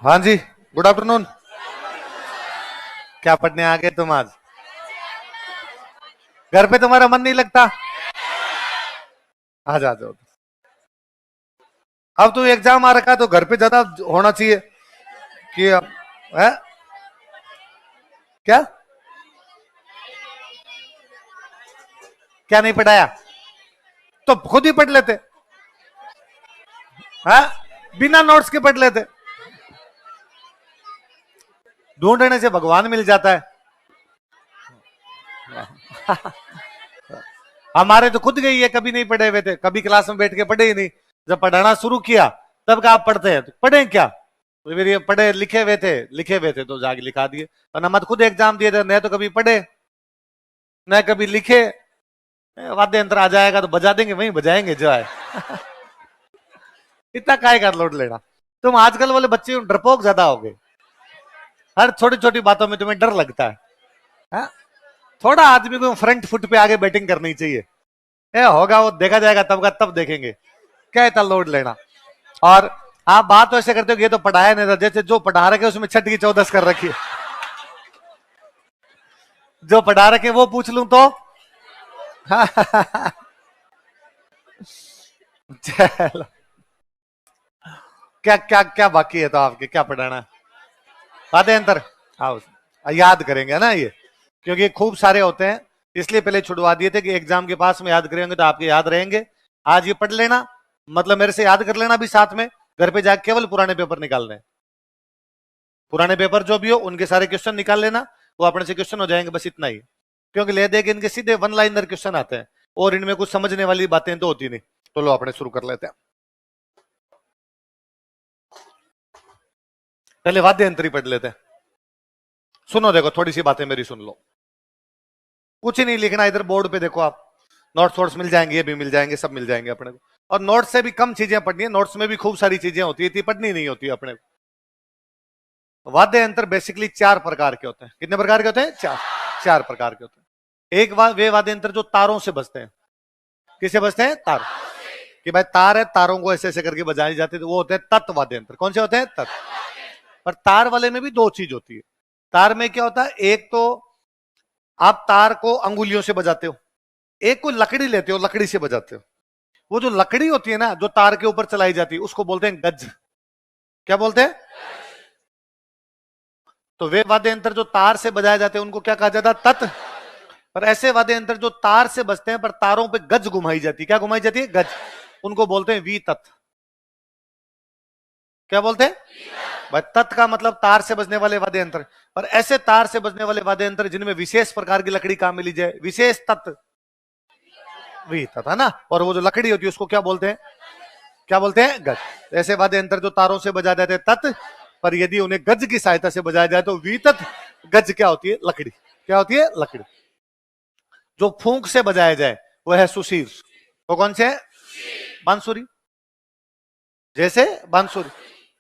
हाँ जी, good afternoon. क्या पढ़ने आ गए तुम आज? घर पे तुम्हारा मन नहीं लगता? आ जाओ। अब तो एग्जाम आ रखा है तो घर पे ज्यादा होना चाहिए कि है? क्या क्या नहीं पढ़ाया तो खुद ही पढ़ लेते हैं, बिना नोट्स के पढ़ लेते। ढूंढने से भगवान मिल जाता है। हमारे तो खुद गई है, कभी नहीं पढ़े हुए थे, कभी क्लास में बैठ के पढ़े ही नहीं। जब पढ़ाना शुरू किया तब का आप पढ़ते हैं, तो पढ़े क्या? तो फिर ये पढ़े लिखे हुए थे तो जाके लिखा दिए। और हम खुद एग्जाम दिए थे, न तो कभी पढ़े न कभी लिखे। वाद्य यंत्र आ जाएगा तो बजा देंगे, वहीं बजाएंगे जो है। इतना काय कर लोड लेना। तुम आजकल वाले बच्चे डरपोक ज्यादा हो गए, हर छोटी छोटी बातों में तुम्हें डर लगता है, हा? थोड़ा आदमी को फ्रंट फुट पे आगे बैटिंग करनी चाहिए। होगा वो देखा जाएगा, तब का तब देखेंगे, क्या इतना लोड लेना। और आप बात तो ऐसे करते हो कि ये तो पढ़ाया नहीं था, जैसे जो पढ़ा रखे उसमें छठ की चौदस कर रखी है। जो पढ़ा रखे वो पूछ लूं तो चलो, क्या क्या क्या बाकी है तो आपके क्या पढ़ाना? आते अंतर आओ, याद करेंगे ना ये, क्योंकि खूब सारे होते हैं, इसलिए पहले छुड़वा दिए थे कि एग्जाम के पास में याद करेंगे तो आपके याद रहेंगे। आज ये पढ़ लेना, मतलब मेरे से याद कर लेना भी, साथ में घर पे जाकर केवल पुराने पेपर निकालने, पुराने पेपर जो भी हो उनके सारे क्वेश्चन निकाल लेना, वो अपने से क्वेश्चन हो जाएंगे, बस इतना ही। क्योंकि ले दे के इनके सीधे वन लाइनर क्वेश्चन आते हैं और इनमें कुछ समझने वाली बातें तो होती नहीं। तो लो अपने शुरू कर लेते हैं। पहले वाद्य यंत्र ही पढ़ लेते हैं। सुनो, देखो थोड़ी सी बातें मेरी सुन लो। कुछ ही नहीं लिखना, इधर बोर्ड पे देखो आप, नोट्स वोट्स मिल जाएंगे, ये भी मिल जाएंगे, सब मिल जाएंगे अपने को। और नोट्स से भी कम चीजें पढ़नी है, नोट्स में भी खूब सारी चीजें होती है, इतनी पढ़नी नहीं होती अपने को। वाद्य यंत्र बेसिकली 4 प्रकार के होते हैं। कितने प्रकार के होते हैं? 4 प्रकार के होते हैं। एक वे वाद्य यंत्र जो तारों से बजते हैं। किससे बजते हैं? तार। कि भाई तार है, तारों को ऐसे ऐसे करके बजाई जाती है, तो वो होते हैं तत् वाद्य यंत्र। कौन से होते हैं? तत्। पर तार वाले में भी 2 चीज होती है। तार में क्या होता है? एक तो आप तार को अंगुलियों से बजाते हो, एक को लकड़ी लेते हो, लकड़ी से बजाते हो। वो जो लकड़ी होती है ना, जो तार के ऊपर चलाई जाती है, उसको बोलते हैं गज। क्या बोलते हैं? तो वे वाद्य यंत्र जो तार से बजाए जाते हैं उनको क्या कहा जाता है? तत्। पर ऐसे वाद्य यंत्र जो तार से बजते हैं पर तारों पे गज घुमाई जाती है, क्या घुमाई जाती है? गज, उनको बोलते हैं वी तत्। क्या बोलते हैं भाई? तत् का मतलब तार से बजने वाले वाद्य यंत्र। पर ऐसे तार से बजने वाले वाद्य यंत्र जिनमें विशेष प्रकार की लकड़ी काम मिली जाए, विशेष तत्, वी तत्, है ना। और वो जो लकड़ी होती है उसको क्या बोलते हैं? क्या बोलते हैं? गज। ऐसे वाद्य यंत्र जो तारों से बजाए जाते हैं तत्, पर यदि उन्हें गज की सहायता से बजाया जाए तो वी तत्। गज क्या होती है? लकड़ी। क्या होती है? लकड़ी। जो फूंक से बजाया जाए वो है सुशीर। वो कौन से है? बांसुरी। जैसे बांसुरी।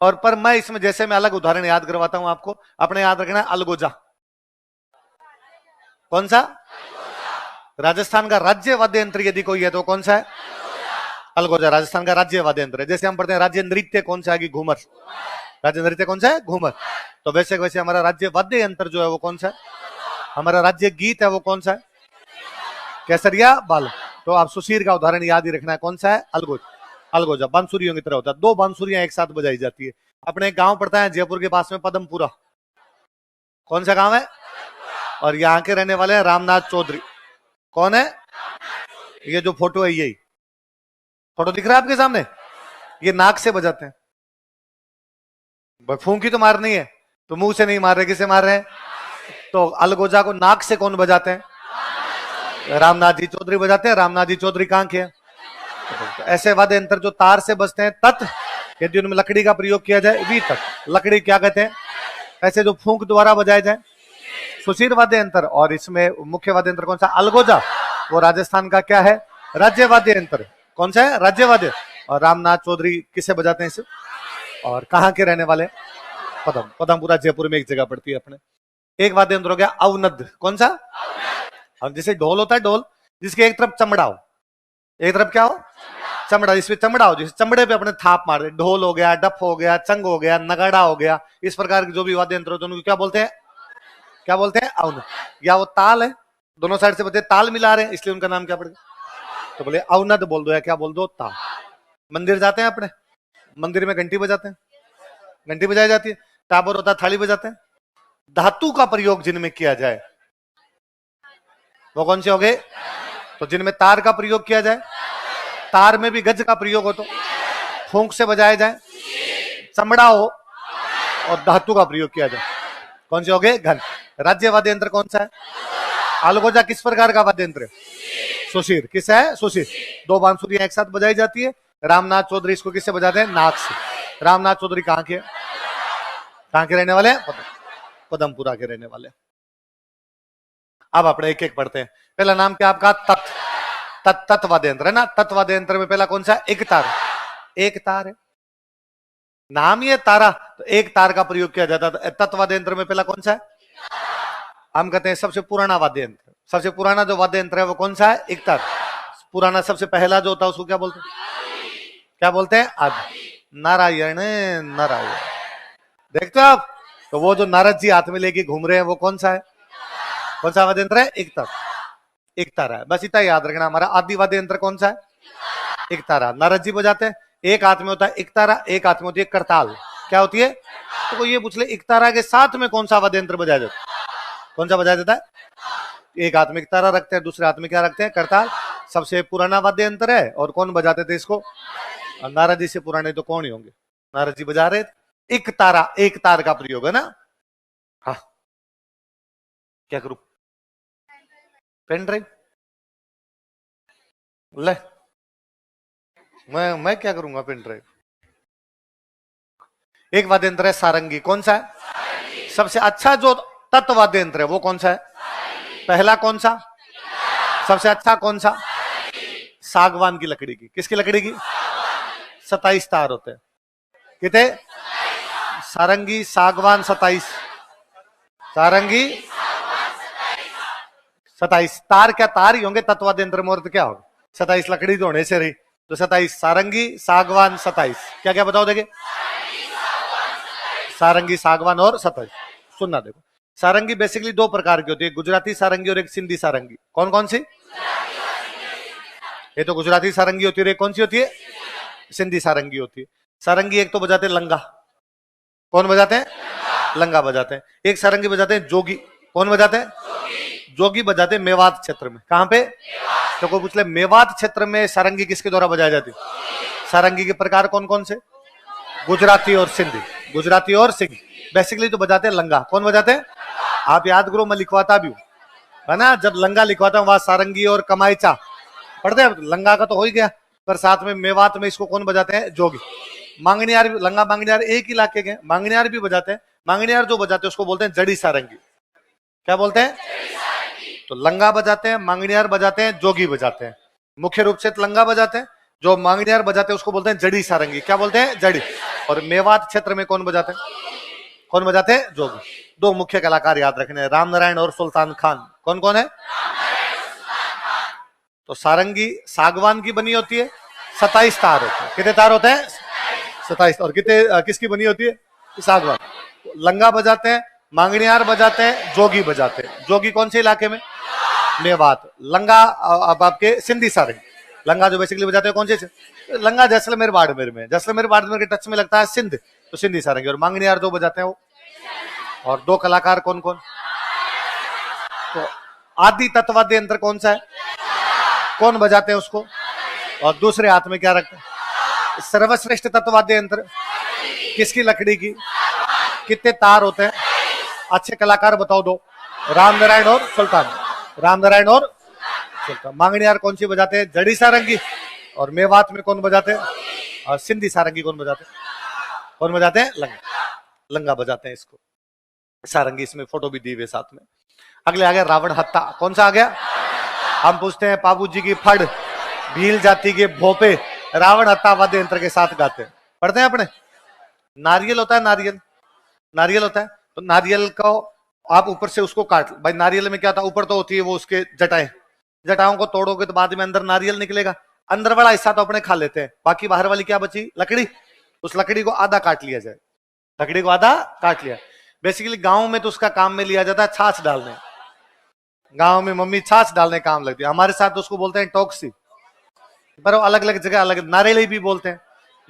और पर मैं इसमें जैसे मैं अलग उदाहरण याद करवाता हूं आपको, अपने याद रखना है अलगोजा। कौन सा? राजस्थान का राज्य वाद्य यंत्र यदि कोई है तो कौन सा है? अलगोजा राजस्थान का राज्य वाद्य यंत्र है। जैसे हम पढ़ते हैं राज्य नृत्य कौन सा है? घूमर। राज्य नृत्य कौन सा है? घूमर। तो वैसे वैसे हमारा राज्य वाद्य यंत्र जो है वो कौन सा है? हमारा राज्य गीत है वो कौन सा है? केसरिया बाल। तो आप सुशीर का उदाहरण याद ही रखना है, कौन सा है? अलगोजा। अलगोजा बांसुरियों की तरह होता है, 2 बांसुरियां एक साथ बजाई जाती है। अपने गांव पड़ता है जयपुर के पास में पदमपुरा। कौन सा गांव है? और यहाँ के रहने वाले हैं रामनाथ चौधरी। कौन है? ये जो फोटो है, यही फोटो दिख रहा है आपके सामने, ये नाक से बजाते हैं। फूंकी तो मारनी है तो मुंह से नहीं मार रहे, किसे मार रहे हैं? तो अलगोजा को नाक से कौन बजाते हैं? रामनाथ जी चौधरी बजाते हैं। रामनाथ जी चौधरी कहां के हैं? ऐसे वाद्य यंत्र जो तार से बजते हैं तत्, यदि उनमें लकड़ी का प्रयोग किया जाए वी तत्। लकड़ी क्या कहते हैं? ऐसे जो फूंक द्वारा बजाए जाए, सुशीर वाद्य यंत्र। और इसमें मुख्य वाद्य यंत्र कौन सा? अलगोजा। वो राजस्थान का क्या है? राज्य वाद्य यंत्र। कौन सा है? राज्य वाद्य। और रामनाथ चौधरी किसे बजाते हैं इसे? और कहां के रहने वाले? पदमपुरा जयपुर में एक जगह पड़ती है अपने। एक वाद्य यंत्र हो गया अवनद। कौन सा? अब जैसे ढोल होता है, ढोल जिसके एक तरफ चमड़ा हो, एक तरफ क्या हो? चमड़ा, इसमें चमड़ा हो, जैसे चमड़े पे अपने थाप मार दे, ढोल हो गया, डफ हो गया, चंग हो गया, नगाड़ा हो गया, इस प्रकार के जो भी वाद्य यंत्र होते हैं उनको क्या बोलते हैं? क्या बोलते हैं? अवन। या वो ताल है, दोनों साइड से बच्चे ताल मिला रहे हैं, इसलिए उनका नाम क्या पड़ेगा? तो बोले अवनद बोल दो या क्या बोल दो? ताल। मंदिर जाते हैं अपने, मंदिर में घंटी बजाते हैं, घंटी बजाई जाती है, टाबर होता है, थाली बजाते हैं। धातु का प्रयोग जिनमें किया जाए वो कौन से हो गए? तो जिनमें तार का प्रयोग किया जाए, तार में भी गज का प्रयोग हो तो फूंक से बजाए जाए, चमड़ा हो और धातु का प्रयोग किया जाए, कौन से हो गए? घन। राज्य वाद्य यंत्र कौन सा है? अलगोजा किस प्रकार का वाद्य यंत्र है? सुशीर। किस है? सुशीर। दो बांसुरियां एक साथ बजाई जाती है। रामनाथ चौधरी इसको किससे बजाते हैं? नाक से। रामनाथ चौधरी कहाँ के? कहाँ के रहने वाले हैं? पदमपुरा के रहने वाले। अब अपने एक एक पढ़ते हैं। पहला नाम क्या आपका? तत् वाद्य यंत्र है ना। तत् वाद्य यंत्र में पहला कौन सा? एक तार। एक तार है, नाम ये तारा, तो एक तार का प्रयोग किया जाता है। तत् वाद्य यंत्र में पहला कौन सा है? हम कहते हैं सबसे पुराना वाद्य यंत्र। सबसे पुराना जो वाद्य यंत्र है वो कौन सा है? एक तार। पुराना सबसे पहला जो होता है उसको क्या बोलते हैं? क्या बोलते हैं? आदि। नारायण नारायण। देखते हो आप? तो वो जो नारद जी हाथ में लेके घूम रहे हैं वो कौन सा है? कौन सा वाद्य यंत्र है? एक तार। एक तारा है, बस इतना याद रखना। हमारा आदि वाद्य यंत्र कौन सा है? एक तारा। नारद जी बजाते हैं। एक हाथ में होता है एक तारा, एक हाथ में होती है करताल। क्या होती है? तो ये पूछ ले, एक तारा के साथ में कौन सा वाद्य यंत्र बजाया जाता है? कौन सा बजाया जाता है? एक हाथ में एक तारा रखते हैं, दूसरे हाथ में क्या रखते हैं? करताल। सबसे पुराना वाद्य यंत्र है। और कौन बजाते थे इसको? नारद जी से पुराने तो कौन ही होंगे? नारद जी बजा रहे थे। एक तारा, एक तार का प्रयोग है ना। हाँ, क्या करूं? पेन ड्राइव ले, मैं क्या करूंगा? Pen drive. एक वाद्य यंत्र है सारंगी। कौन सा है? सबसे अच्छा जो तत्व वाद्य यंत्र है वो कौन सा है? पहला कौन सा? सबसे अच्छा कौन सा? सागवान की लकड़ी की। किसकी लकड़ी की? 27 तार होते हैं। कितने? सारंगी, सागवान 27, सारंगी 27। तार क्या तार ही होंगे तत्वाद्य यंत्र में, और तो क्या होगा? 27 लकड़ी तो होने से रही, तो 27 सारंगी, सागवान 27। क्या क्या बताओ देखे? सारंगी, सागवान और 27। सुनना देखो, सारंगी बेसिकली दो प्रकार की होती है, गुजराती सारंगी और एक सिंधी सारंगी। कौन कौन सी? ये तो गुजराती सारंगी होती है, कौन सी होती है? सिंधी सारंगी होती है। सारंगी एक तो बजाते हैं लंगा। कौन बजाते हैं? लंगा बजाते हैं। एक सारंगी बजाते हैं जोगी। कौन बजाते हैं? जोगी बजाते हैं मेवात क्षेत्र में। कहां पे? तो कोई पूछ ले मेवात क्षेत्र में सारंगी किसके द्वारा बजाई जाती है? सारंगी के प्रकार कौन कौन से? गुजराती और सिंधी। गुजराती और सिंधी। बेसिकली तो बजाते हैं लंगा। कौन बजाते हैं? आप याद करो, मैं लिखवाता भी हूँ, है ना। जब लंगा लिखवाता हूँ वहां सारंगी और कमाईचा पढ़ते हैं। लंगा का तो हो ही गया, पर साथ में मेवात में इसको कौन बजाते हैं? जोगी। मांगनियार, लंगा मांगनियार एक इलाके के, मांगनियार भी बजाते हैं। मांगनियार जो बजाते हैं उसको बोलते हैं जड़ी सारंगी। क्या बोलते हैं? तो लंगा बजाते हैं, मांगनियार बजाते हैं, जोगी बजाते हैं। मुख्य रूप से लंगा बजाते हैं, जो मांगनियार बजाते हैं उसको बोलते हैं जड़ी सारंगी। क्या बोलते हैं? जड़ी। और मेवात क्षेत्र में कौन बजाते हैं? कौन बजाते हैं? जोगी। दो मुख्य कलाकार याद रखने हैं, राम नारायण और सुल्तान खान। कौन कौन है? तो सारंगी सागवान की बनी होती है, 27 तार होते हैं। कितने तार होते हैं? 27। और कितने किसकी बनी होती है? सागवान। लंगा बजाते हैं, मांगनियार बजाते हैं, जोगी बजाते हैं। जोगी कौन से इलाके में? मेवात। लंगा अब आपके सिंधी सारंगी। लंगा जो बेसिकली बजाते हैं कौन से? लंगा जैसलमेर बाड़मेर में। जैसलमेर बाड़मेर के टच में लगता है सिंध, तो सिंधी सारंगी। और मांगनियार जो बजाते हैं वो। और दो कलाकार कौन कौन? तो आदि तत्वाद्य यंत्र कौन सा है? कौन बजाते हैं उसको? और दूसरे हाथ में क्या रखते हैं? सर्वश्रेष्ठ तत्वाद्य यंत्र किसकी लकड़ी की? कितने तार होते हैं? अच्छे कलाकार बताओ दो। राम नारायण और सुल्तान। राम नारायण और सुल्तान। मांगनियार कौन सी बजाते हैं? जड़ी सारंगी। और मेवात में कौन बजाते हैं? और सिंधी सारंगी कौन बजाते हैं? कौन बजाते हैं? लंगा। लंगा बजाते हैं इसको। सारंगी इसमें फोटो भी दी हुई साथ में। अगले आ गया रावण हत्ता। कौन सा आ गया? हम पूछते हैं बाबू जी की फड़, भील जाति के भोपे, रावण हत्ता वाद्य यंत्र के साथ गाते हैं। पढ़ते हैं अपने। नारियल होता है, नारियल, नारियल होता है। तो नारियल को आप ऊपर से उसको काट, भाई नारियल में क्या होता है? ऊपर तो होती है वो उसके जटाएं, जटाओं को तोड़ोगे तो बाद में अंदर नारियल निकलेगा। अंदर वाला हिस्सा तो अपने खा लेते हैं, बाकी बाहर वाली क्या बची, लकड़ी। उस लकड़ी को आधा काट लिया जाए, लकड़ी को आधा काट लिया। बेसिकली गांव में तो उसका काम में लिया जाता है छाछ डालने, गांव में मम्मी छाछ डालने काम लगती है। हमारे साथ तो उसको बोलते हैं टॉक्सी, पर अलग अलग जगह अलग, नारियल भी बोलते हैं,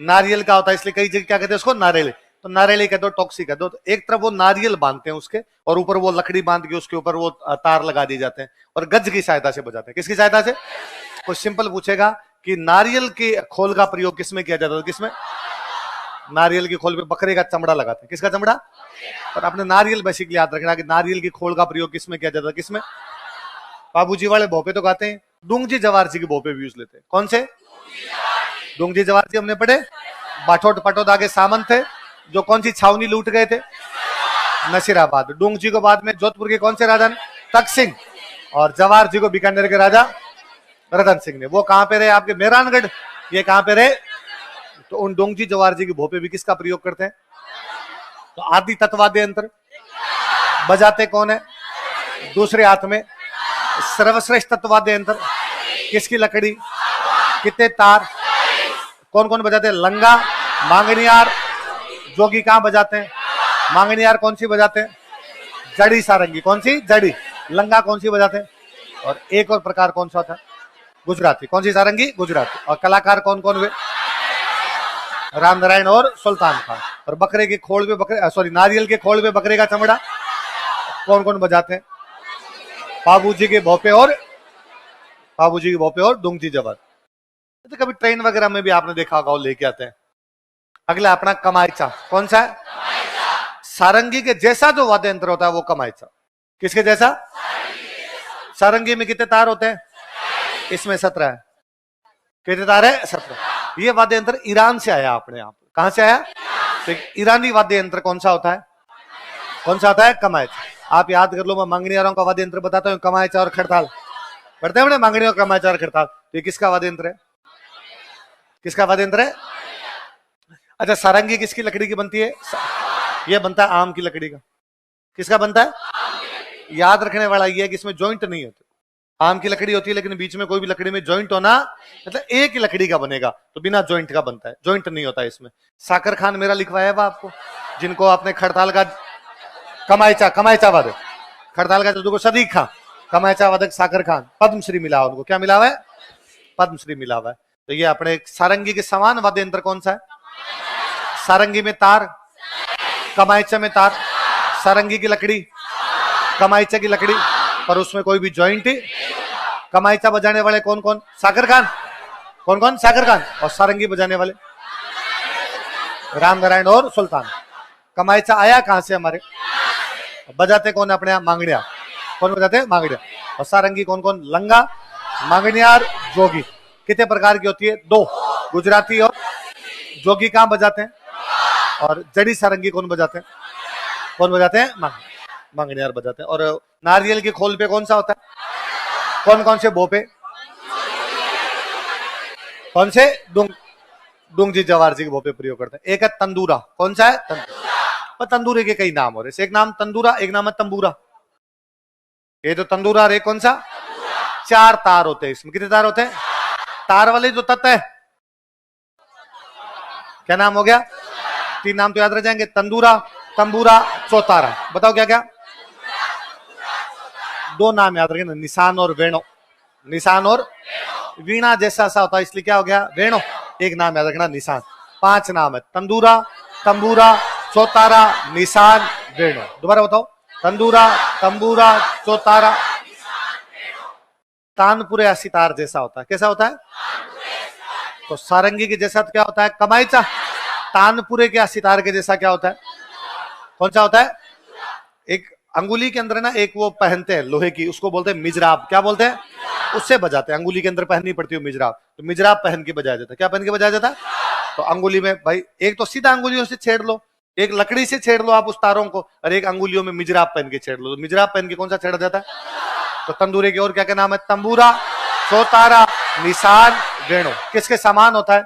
नारियल का होता है इसलिए कई जगह क्या कहते हैं उसको, नारियल। तो नारियल कह दो, टॉक्सी कह दो। तो एक तरफ वो नारियल बांधते हैं उसके, और ऊपर वो लकड़ी बांध के उसके ऊपर वो तार लगा दिए जाते हैं, और गज की सहायता से बजाते हैं। किसकी सहायता से? कोई सिंपल पूछेगा कि नारियल के खोल का प्रयोग किसमें किया जाता है, किसमें? नारियल की खोल पे बकरे का चमड़ा लगाते हैं। किसका चमड़ा? पर आपने नारियल बेसिकली याद रखना कि नारियल की खोल का प्रयोग किसमें किया जाता है, किसमें? बाबूजी वाले भोपे तो गाते हैं, डूंगजी जवार जी के भोपे भी यूज लेते हैं। कौन से? डूंगजी जवार जी हमने पढ़े, बाठोट पटोद आगे सामंत थे जो कौन सी छावनी लूट गए थे, नसीराबाद। डूंग जी को बाद में जोधपुर के कौन से राजा ने? तख्त सिंह। और जवाहर जी को बीकानेर के राजा रतन सिंह ने। वो कहां पे रहे? आपके मेहरानगढ़। ये कहां पे रहे? तो उन डोंग जी जवाहर जी के भोपे भी किसका प्रयोग करते हैं? तो आदि तत्वाद्य यंत्र बजाते कौन है? दूसरे हाथ में। सर्वश्रेष्ठ तत्वाद्य यंत्र किसकी लकड़ी, कितने तार, कौन कौन बजाते हैं? लंगा, मांगनियार, जोगी कहां बजाते हैं? मांगनियार कौन सी बजाते हैं? जड़ी सारंगी। कौन सी? जड़ी। लंगा कौन सी बजाते हैं? और एक और प्रकार कौन सा था? गुजराती। कौन सी सारंगी? गुजराती। और कलाकार कौन कौन हुए? राम नारायण और सुल्तान खान। और बकरे के खोल पे बकरे, सॉरी नारियल के खोल पे बकरे का चमड़ा कौन कौन बजाते हैं? बाबूजी के भोपे और बाबूजी के भोपे और डूंगजी जवार। तो कभी ट्रेन वगैरह में भी आपने देखा होगा, लेके आते हैं। अगला अपना कमायचा। कौन सा है? सारंगी के जैसा जो वाद्य यंत्र होता है वो कमायचा। किसके जैसा? सारंगी में कितने तार होते हैं? इसमें 17 है। कितने तार है? 17। ये वाद्य यंत्र ईरान से आया अपने आप। कहां से आया? तो ईरानी वाद्य यंत्र कौन सा होता है? कौन सा होता है? कमायचा। आप याद कर लो, मैं मांगनियारों का वाद्य यंत्र बताता हूँ, कमायचा और खड़ताल। पढ़ते हैं मांगनियों का कमायचा और खड़ताल। तो ये किसका वाद्य यंत्र है? किसका वाद्य यंत्र है? अच्छा, सारंगी किसकी लकड़ी की बनती है? ये बनता है आम की लकड़ी का। किसका बनता है? याद रखने वाला ये है कि इसमें जॉइंट नहीं होते। आम की लकड़ी होती है लेकिन बीच में कोई भी लकड़ी में जॉइंट होना, मतलब एक ही लकड़ी का बनेगा, तो बिना जॉइंट का बनता है, जॉइंट नहीं होता है इसमें। साकर खान मेरा लिखवाया हुआ आपको, जिनको आपने खड़ताल का कमायचा वादक, खड़ताल का जो सदीक खां, कमायचा वादक साकर खान, पद्मश्री मिला उनको। क्या मिला हुआ है? पद्मश्री मिला हुआ है। तो ये अपने सारंगी के समान वाद्य यंत्र कौन सा है? सारंगी में तार, कमायचा में तार। सारंगी की लकड़ी, कमायचा की लकड़ी, पर उसमें कोई भी जॉइंट। कमायचा बजाने वाले कौन कौन? साकर खान। कौन कौन? साकर खान। और सारंगी बजाने वाले राम नारायण और सुल्तान। कमायचा आया कहां से? हमारे। बजाते कौन है अपने यहाँ? मांगनियार। कौन बजाते हैं? मांगनियार। और सारंगी कौन कौन? लंगा, मांगनियार, जोगी। कितने प्रकार की होती है? 2। गुजराती और जोगी कहां बजाते हैं? और जड़ी सारंगी कौन बजाते हैं? कौन बजाते हैं? मांगनियार बजाते हैं। और नारियल के खोल पे कौन सा होता है? कौन कौन से भोपे? कौन से? डूंगजी जवार जी के भोपे प्रयोग करते हैं। एक है तंदूरा। कौन सा है? तंदूरा। और तंदूरे के कई नाम हो रहे, एक नाम तंदूरा, एक नाम है तंबूरा। ये तो तंदूरा रे, कौन सा? 4 तार होते हैं इसमें। कितने तार होते हैं? तार वाले जो तत्व है, क्या नाम हो गया? 3 नाम तो याद रह जाएंगे, तंदूरा, तंबूरा, चौतारा। बताओ क्या क्या? 2 नाम याद रखें, निशान और वेणु। निशान और वीणा जैसा सा होता है इसलिए क्या हो गया? वेणु। एक नाम याद रखना, निशान। 5 नाम है, तंदूरा, तंबूरा, चौतारा, निशान, वेणु। दोबारा बताओ, तंदूरा, तंबूरा, चौतारा। तानपुरे सितार जैसा होता है। कैसा होता है? तो सारंगी के जैसा तो क्या होता है? कमायचा। तानपुरे के सितार के जैसा क्या होता है? कौन सा होता है? एक अंगुली के अंदर ना एक वो पहनते हैं लोहे की, उसको बोलते हैं मिजराब। क्या बोलते हैं? उससे बजाते हैं। अंगुली के अंदर पहननी पड़ती है मिजराब, तो मिजराब पहन के बजाया जाता है। क्या पहन के बजाया जाता है? तो अंगुली में भाई, एक तो सीधा अंगुलियों से छेड़ लो, एक लकड़ी से छेड़ लो आप उस तारों को, और एक अंगुलियों में मिजराब पहन के छेड़ लो। तो मिजराब पहन के कौन सा छेड़ा जाता है? तो तंदूरे की और क्या क्या नाम है? तंबूरा, चौतारा, निशान, वेणु। किसके समान होता है?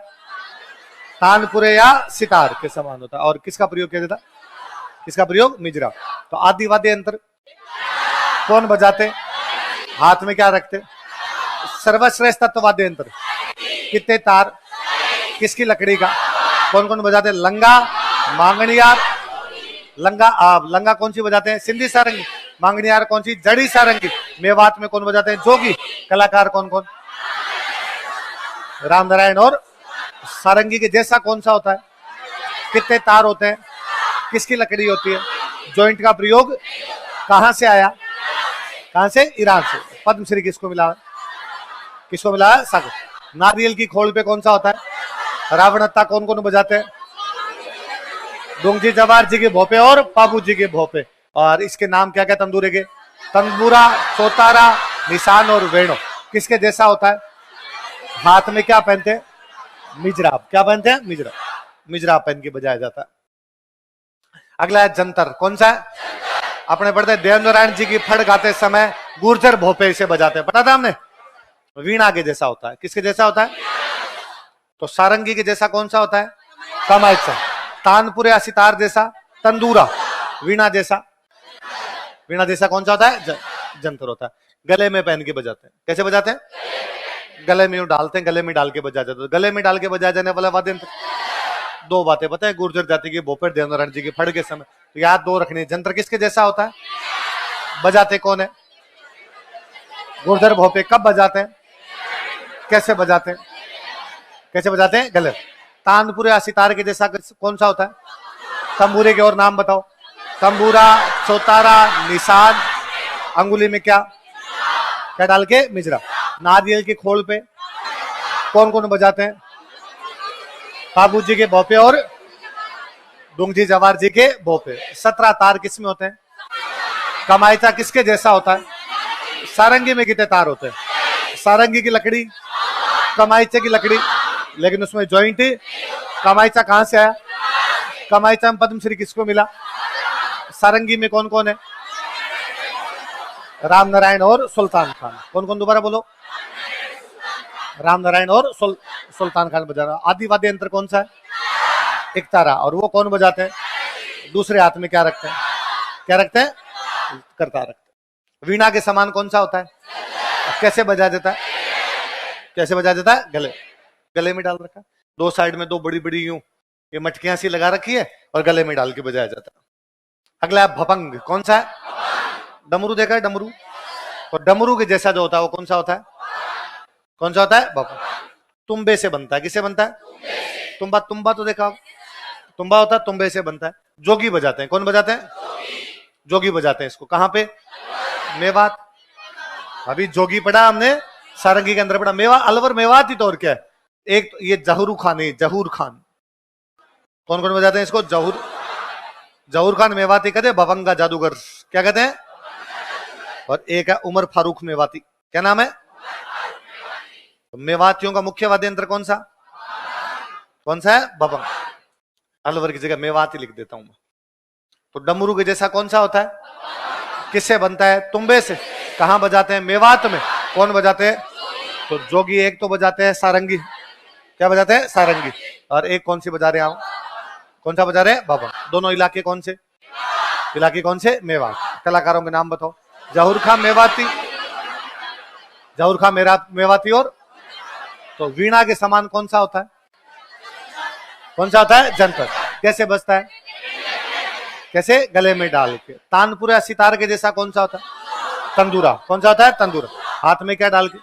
तानपुरे या सितार के समान होता है। और किसका प्रयोग किया जाता है? किसका प्रयोग? मिजराब। तो आदि वाद्य यंत्र कौन बजाते? हाथ में क्या रखते? सर्वश्रेष्ठ तत्व वाद्य यंत्र कितने तार, किसकी लकड़ी का, कौन कौन बजाते हैं, लंगा, मांगणियार, लंगा कौन सी बजाते हैं, सिंधी सारंगी, मांगणियार कौन सी, जड़ी सारंगी, मेवात में कौन बजाते हैं, जोगी, कलाकार कौन कौन, राम नारायण। और सारंगी के जैसा कौन सा होता है, कितने तार होते हैं, किसकी लकड़ी होती है, जॉइंट का प्रयोग कहां से आया, कहां से, ईरान से। पद्मश्री किसको मिला, किसको मिला है, सागर। नारियल की खोल पे कौन सा होता है, रावणत्ता कौन कौन बजाते हैं, डोंगजी जवार जी के भोपे और पाबू जी के भोपे। और इसके नाम क्या क्या तंदूरे के, तंबूरा, चौतारा, निशान और वेणु। किसके जैसा होता है, हाथ में क्या पहनते हैं, मिजराब, क्या पहनते हैं, मिजराब, मिजराब पहन के बजाया जाता है। अगला है जंतर, कौन सा है, अपने पढ़ते हैं देवनारायण जी की फड़ गाते समय गुर्जर भोपे से बजाते हैं, पता था हमने। वीणा के जैसा होता है, किसके जैसा होता है, तो सारंगी के जैसा कौन सा होता है, कमायचा, तानपुरे सितार जैसा तंदूरा, वीणा जैसा, वीणा जैसा कौन सा होता है, जंतर होता है। गले में पहन के बजाते हैं, कैसे बजाते हैं, गले में डालते हैं, गले में डाल के बजाया जाता है। गले में डाल के बजाया जाने वाला वाद्य यंत्र, दो बातें पता है, गुर्जर जाति के भोपेर देवनारायण जी के फड़ के समय, तो याद दो रखनी है। जंत्र किसके जैसा होता है, बजाते कौन है, गुर्जर भोपे। कब बजाते हैं, कैसे बजाते हैं, कैसे बजाते हैं, गले। तानपुरे सितार के जैसा कौन सा होता है, तंबूरे के और नाम बताओ, तंबूरा, चौतारा, निशान, अंगुली में क्या क्या डाल के, मिजरा। नारियल की खोल पे कौन कौन बजाते हैं, बाबू जी के भोपे और डोंगजी जवार जी के भोपे। 17 तार किसमें होते हैं, कमायचा किसके जैसा होता है, सारंगी में कितने तार होते हैं, सारंगी की लकड़ी, कमायचे की लकड़ी, लेकिन उसमें जॉइंट। कमायचा कहां से आया, कमायचा में पद्मश्री किसको मिला, सारंगी में कौन कौन है, राम नारायण और सुल्तान खान। कौन कौन, दोबारा बोलो, राम नारायण और सुल्तान खान बजा रहा। आदि वाद्य यंत्र कौन सा है, एक तारा, और वो कौन बजाते हैं, दूसरे हाथ में क्या रखते हैं, क्या रखते हैं, करता रखते हैं। वीणा के समान कौन सा होता है, कैसे बजा देता है, कैसे बजा देता है, गले, गले में डाल रखा, दो साइड में दो बड़ी बड़ी यूं ये मटकियां सी लगा रखी है और गले में डाल के बजाया जाता है। अगला है भपंग, कौन सा है, डमरू देखा है, डमरू, तो डमरू के जैसा जो होता है वो कौन सा होता है, कौन सा होता है, भपंग। तुम्बे से बनता है, किससे बनता है, तुम्बा, तुम्बा तो देखा, तुम्बा होता है, तुम्बे से बनता है। जोगी बजाते हैं, कौन बजाते हैं, जोगी बजाते हैं इसको, कहां पे, मेवात। अभी जोगी पढ़ा हमने, सारंगी के अंदर पढ़ा, मेवा अलवर मेवात ही तो और क्या है। एक ये जहूर खान है, जहूर खान, कौन कौन बजाते हैं इसको, जहूर खान मेवाती कहते हैं, भवंगा जादूगर क्या कहते हैं, और एक है उमर फारूक मेवाती, क्या नाम है, मेवातियों का मुख्य वाद्य यंत्र कौन सा है, भवंग। अलवर की जगह मेवाती लिख देता हूं मैं। तो डमरू के जैसा कौन सा होता है, किससे बनता है, तुम्बे से। कहां बजाते हैं, मेवात में। कौन बजाते हैं, तो जोगी एक तो बजाते हैं सारंगी, क्या बजाते हैं, सारंगी, और एक कौन सी बजा रहे हैं, कौन सा बजा रहे हैं, भवंग। दोनों इलाके कौन से, इलाके कौन से, मेवात। कलाकारों के नाम बताओ, जहूर खान मेवाती, जहूर खान मेवाती। और तो वीणा के समान कौन सा होता है, कौन सा होता है, जंतर। कैसे बजता है, कैसे, गले में डाल के। तानपुरा सितार के जैसा कौन सा होता है, तंदूरा, कौन सा होता है, तंदूरा, हाथ में क्या डाल के,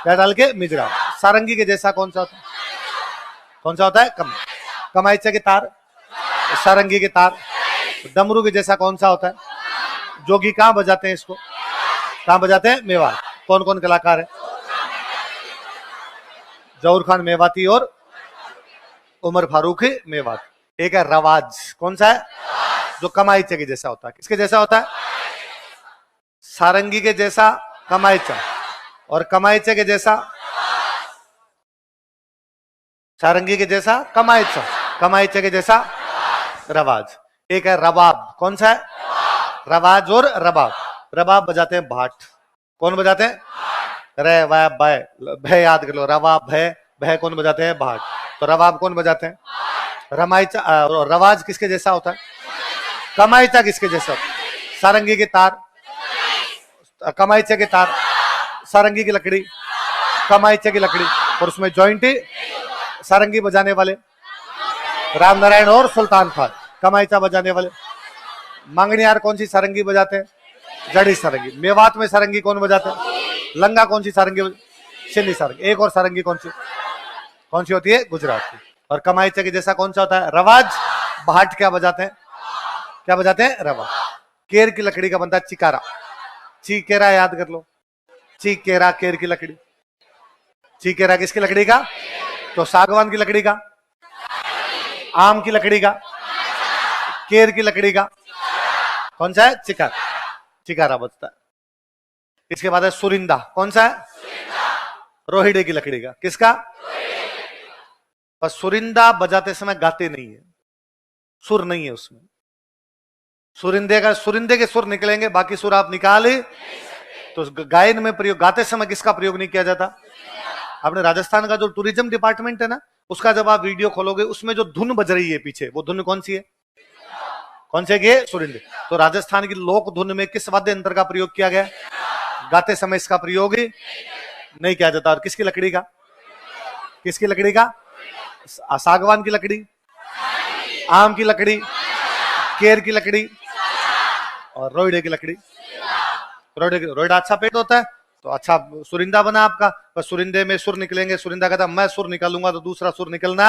क्या डाल के, मिजरा। सारंगी के जैसा कौन सा होता है, कौन सा होता है, कमायचे के तार, सारंगी के तार। डमरू के जैसा कौन सा होता है, जोगी कहां बजाते हैं इसको, कहां बजाते हैं, मेवात। कौन कौन कलाकार है, जहूर खान मेवाती और उमर फारूक मेवात। एक है रवाज, कौन सा है, जो कमायचे के जैसा होता है, किसके जैसा होता है, सारंगी के जैसा कमायचा, और कमायचे के जैसा सारंगी के जैसा कमायचा, कमायचे के जैसा रवाज। एक है रबाब, कौन सा है, रवाज और रबाब। रबाब बजाते हैं भाट, कौन बजाते हैं, रे वाय भय, भय याद कर लो, रवाब भय, भय कौन बजाते हैं, भाट। तो रबाब कौन बजाते हैं, रमायचा। रवाज किसके जैसा होता है, कमायचा किसके जैसा होता है, सारंगी के तार, कमायचे के तार, सारंगी की लकड़ी, कमायचे की लकड़ी। और उसमें जॉइंट सारंगी बजाने वाले राम नारायण और सुल्तान खान, कमाईचा बजाने वाले। मांगनियार कौन सी सारंगी बजाते हैं? जड़ी सारंगी। मेवात में सारंगी कौन बजाते हैं? लंगा कौन सी सारंगी? सिंधी सारंगी। एक और सारंगी कौन सी होती है? गुजरात की। और कमाईचा के जैसा कौन सा होता है? रवाज। भाट क्या बजाते हैं? क्या बजाते हैं? रवाज। केर की लकड़ी का बनता है चिकारा। चीकेरा याद कर लो। चीकेरा केर की लकड़ी। चीकेरा किसकी लकड़ी का? तो सागवान की लकड़ी का, आम की लकड़ी का, केर की लकड़ी का कौन सा है? चिकारा। चिकारा बजता है। इसके बाद है सुरिंदा। कौन सा है? रोहिड़े की लकड़ी का। किसका? पर सुरिंदा बजाते समय गाते नहीं है, सुर नहीं है उसमें। सुरिंदे के सुर निकलेंगे, बाकी सुर आप निकाल ही। तो गायन में प्रयोग, गाते समय किसका प्रयोग नहीं किया जाता? अपने राजस्थान का जो टूरिज्म डिपार्टमेंट है ना, उसका जब आप वीडियो खोलोगे उसमें जो धुन बज रही है पीछे, वो धुन कौन सी है? कौन से? ये सुरिंदे। तो राजस्थान की लोक धुन में किस वाद्य यंत्र का प्रयोग किया गया? गाते समय इसका प्रयोग ही नहीं किया जाता। और किसकी लकड़ी का? किसकी लकड़ी का? सागवान की लकड़ी, आम की लकड़ी, केर की लकड़ी और रोइडे की लकड़ी। रोइडा अच्छा पेट होता है तो अच्छा सुरिंदा बना आपका। पर सुरिंदे में सुर निकलेंगे, सुरिंदा कहता मैं सुर निकालूंगा तो दूसरा सुर निकलना।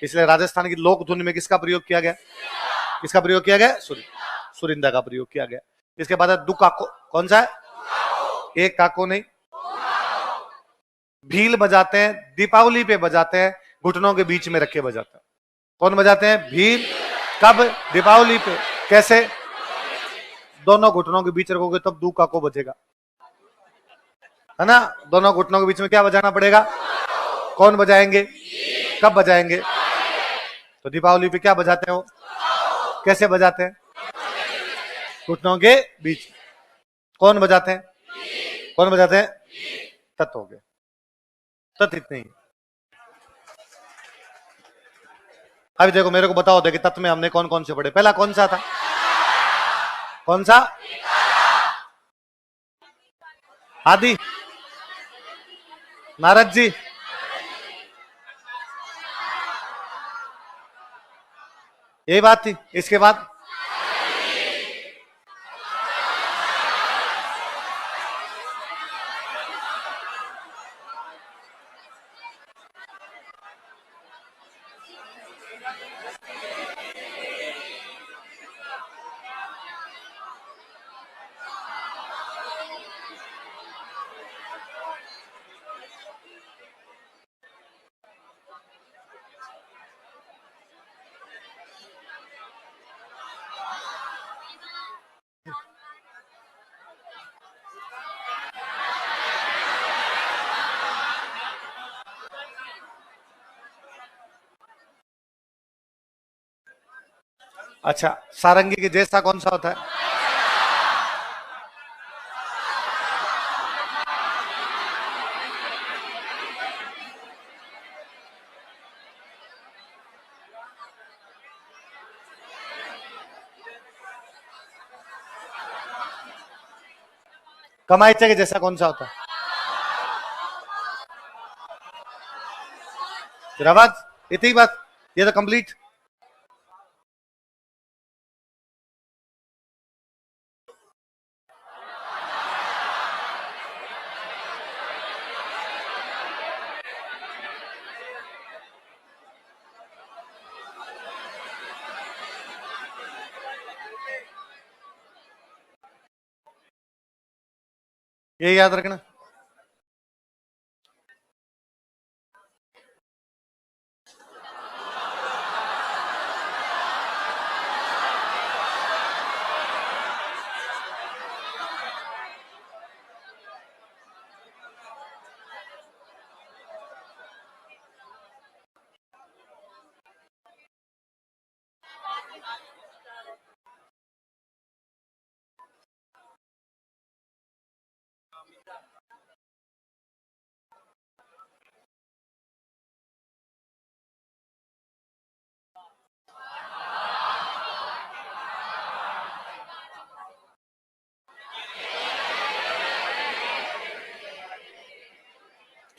इसलिए राजस्थान की लोक धुन में किसका प्रयोग किया गया? किसका प्रयोग किया गया? सुरिंदा का प्रयोग किया गया। इसके बाद है दु काको। कौन सा है? एक काको नहीं। भील बजाते हैं, दीपावली पे बजाते हैं, घुटनों के बीच में रखे बजाते हैं। कौन बजाते हैं? भील। कब? दीपावली पे। कैसे? दोनों घुटनों के बीच रखोगे तब दू काको बजेगा, है ना? दोनों घुटनों के बीच में क्या बजाना पड़ेगा? कौन बजाएंगे? कब बजाएंगे? तो दीपावली पे क्या बजाते हैं वो? कैसे बजाते हैं? घुटनों के बीच। कौन बजाते हैं? कौन बजाते हैं? तत् हो गए। तत् इतने ही। अभी देखो मेरे को बताओ कि तत् में हमने कौन कौन से पढ़े? पहला कौन सा था? कौन सा? आदि, नारद जी, यही बात थी। इसके बाद अच्छा, सारंगी के जैसा कौन सा होता है? कमाईचा के जैसा कौन सा होता है? आवाज। इतनी बात, ये तो कंप्लीट। ये याद रखना।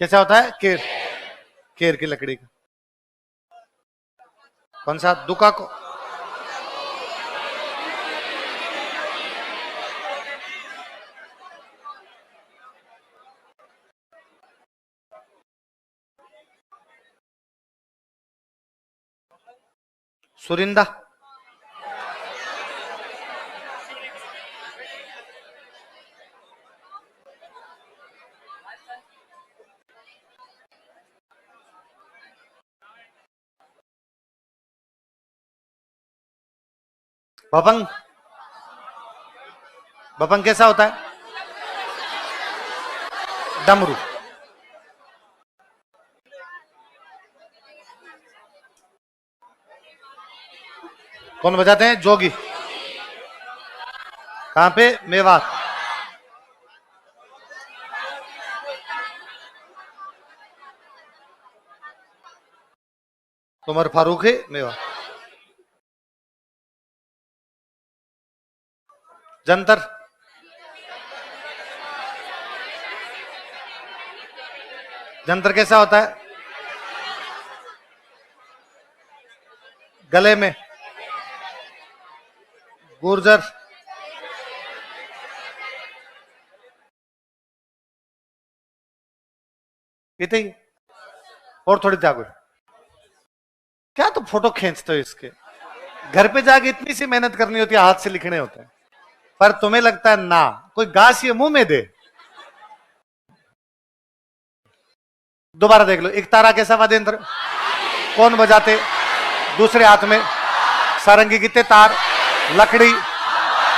कैसा होता है? केर, केर की लकड़ी का। कौन सा? दुका को। सुरिंदा। भपंग। भपंग कैसा होता है? डमरू। कौन बजाते हैं? जोगी। कहां पे? मेवात। उमर फारूक है, मेवात। जंतर। जंतर कैसा होता है? गले में। गुर्जर। इतने ही? और थोड़ी त्याग। क्या तो फोटो खींचते हो इसके? घर पे जाके इतनी सी मेहनत करनी होती है, हाथ से लिखने होते हैं, पर तुम्हें लगता है ना कोई घास ये मुंह में दे। दोबारा देख लो। एक तारा कैसा वाद्य यंत्र? कौन बजाते? दूसरे हाथ में सारंगी, कितने तार? लकड़ी।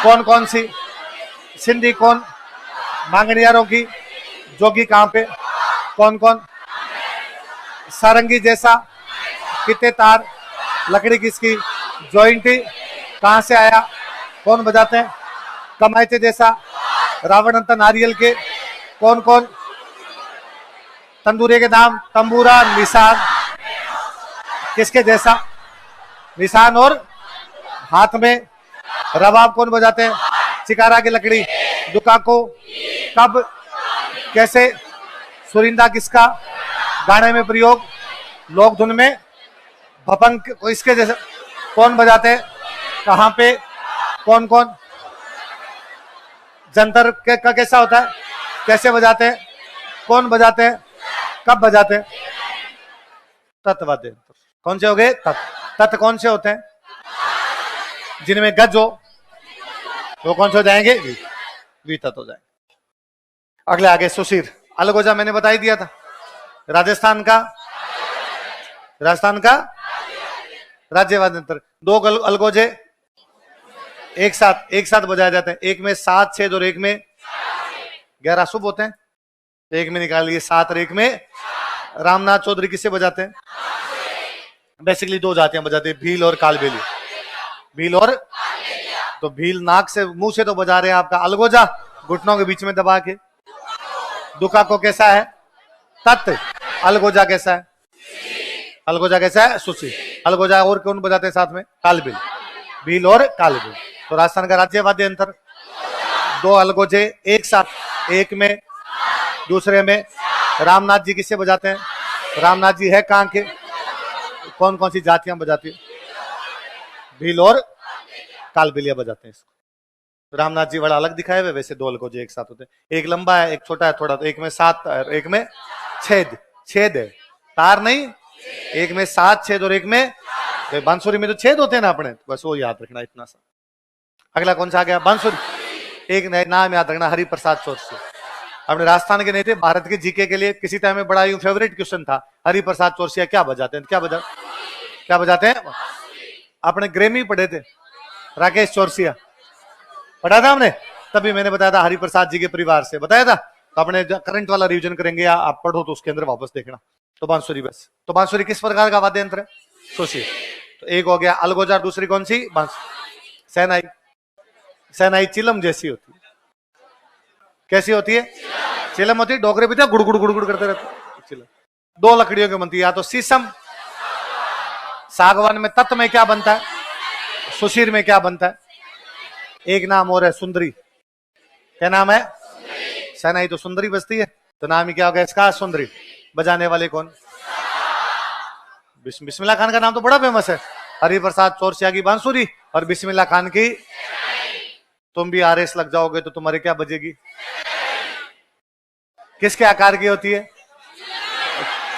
कौन कौन सी? सिंधी कौन? मांगनियारों की। जोगी कहां पे? कौन कौन? सारंगी जैसा, कितने तार? लकड़ी किसकी? जॉइंटी। कहां से आया? कौन बजाते हैं? कमायते जैसा, रावण अंत नारियल के। कौन कौन? तंदूरे के नाम? तंबूरा, निशान। किसके जैसा? निशान। और हाथ में रबाब कौन बजाते हैं? चिकारा की लकड़ी। दुका को। कब? कैसे? सुरिंदा किसका? गाने में प्रयोग, लोक धुन में। भपंग को इसके जैसे कौन बजाते हैं? कहां पे? कौन कौन? जंतर का कैसा होता है? कैसे बजाते हैं? कौन बजाते हैं? कब बजाते हैं? तत्वाद्य यंत्र। कौन से हो गए? तत्। तत् कौन से होते हैं? जिनमें गज हो, वो कौन से हो जाएंगे? वी तत् हो जाएंगे। अगले आगे सुशीर। अलगोजा मैंने बता ही दिया था। राजस्थान का? राजस्थान का राज्यवाद यंत्र। दो अलगोजे एक साथ बजाए जाते हैं। एक में 7 छेद और एक में 11 शुभ होते हैं। एक में निकालिए 7 और एक में। रामनाथ चौधरी किससे बजाते हैं? बेसिकली 2 जातियां बजाते हैं, भील और कालबेली। भील और, तो भील नाक से, मुंह से तो बजा रहे हैं आपका। अलगोजा घुटनों के बीच में दबा के। दुका को कैसा है? तत्। अलगोजा कैसा है? अलगोजा कैसा है? सुशी। अलगोजा और कौन बजाते हैं साथ में? कालबेल। भील और कालबेल। तो राजस्थान का राज्य वाद्य यंत्र। 2 अलगोजे एक साथ, एक में दूसरे में। रामनाथ जी किससे बजाते हैं? रामनाथ जी है कहां के? कौन कौन सी जातियां बजाती है? भील और कालबेलिया बजाते हैं इसको। रामनाथ जी बड़ा अलग दिखाए हुए, वैसे 2 अलगोजे एक साथ होते हैं। एक लंबा है, एक छोटा है थोड़ा, तो एक में 7 एक में छेद। छेद है, तार नहीं। एक में 7 छेद और एक में, तो बांसुरी में तो छेद होते हैं ना अपने, बस वो याद रखना इतना सा। अगला कौन सा आ गया? बांसुरी। एक नाम याद रखना, हरिप्रसाद चौरसिया। अपने राजस्थान के नहीं थे, भारत के जीके के लिए किसी टाइम में बड़ा ही फेवरेट क्वेश्चन था। हरिप्रसाद चौरसिया क्या बजाते हैं? क्या बजाते हैं? आपने ग्रेमी पढ़े थे, राकेश चौरसिया पढ़ा था हमने, तभी मैंने बताया था हरिप्रसाद जी के परिवार से बताया था। तो अपने करंट वाला रिवीजन करेंगे या आप पढ़ो तो उसके अंदर वापस देखना। तो बांसुरी बस। तो बांसुरी किस प्रकार का वाद्य यंत्र है? सोचिए। तो एक हो गया अलगोजा, दूसरी कौन सी? बांसुरी। सहनाई। सहनाई चिलम जैसी होती है। कैसी होती है? चिलम होती है, डोगरे भी गुड़ गुड़ करते रहते। चिलम 2 लकड़ियों की बनती है, या तो शीशम। सागवान में तत्व में क्या बनता है? सुशीर में क्या बनता है? एक नाम और है सुंदरी। क्या नाम है? सहनाई तो सुंदरी बजती है। तो नाम ही क्या होगा इसका? सुंदरी। बजाने वाले कौन? बिस्मिल्लाह खान का नाम तो बड़ा फेमस है। हरिप्रसाद चौरसिया की बांसुरी और बिस्मिल्लाह खान की। तुम भी आरएस लग जाओगे तो तुम्हारी क्या बजेगी? किसके आकार की होती है?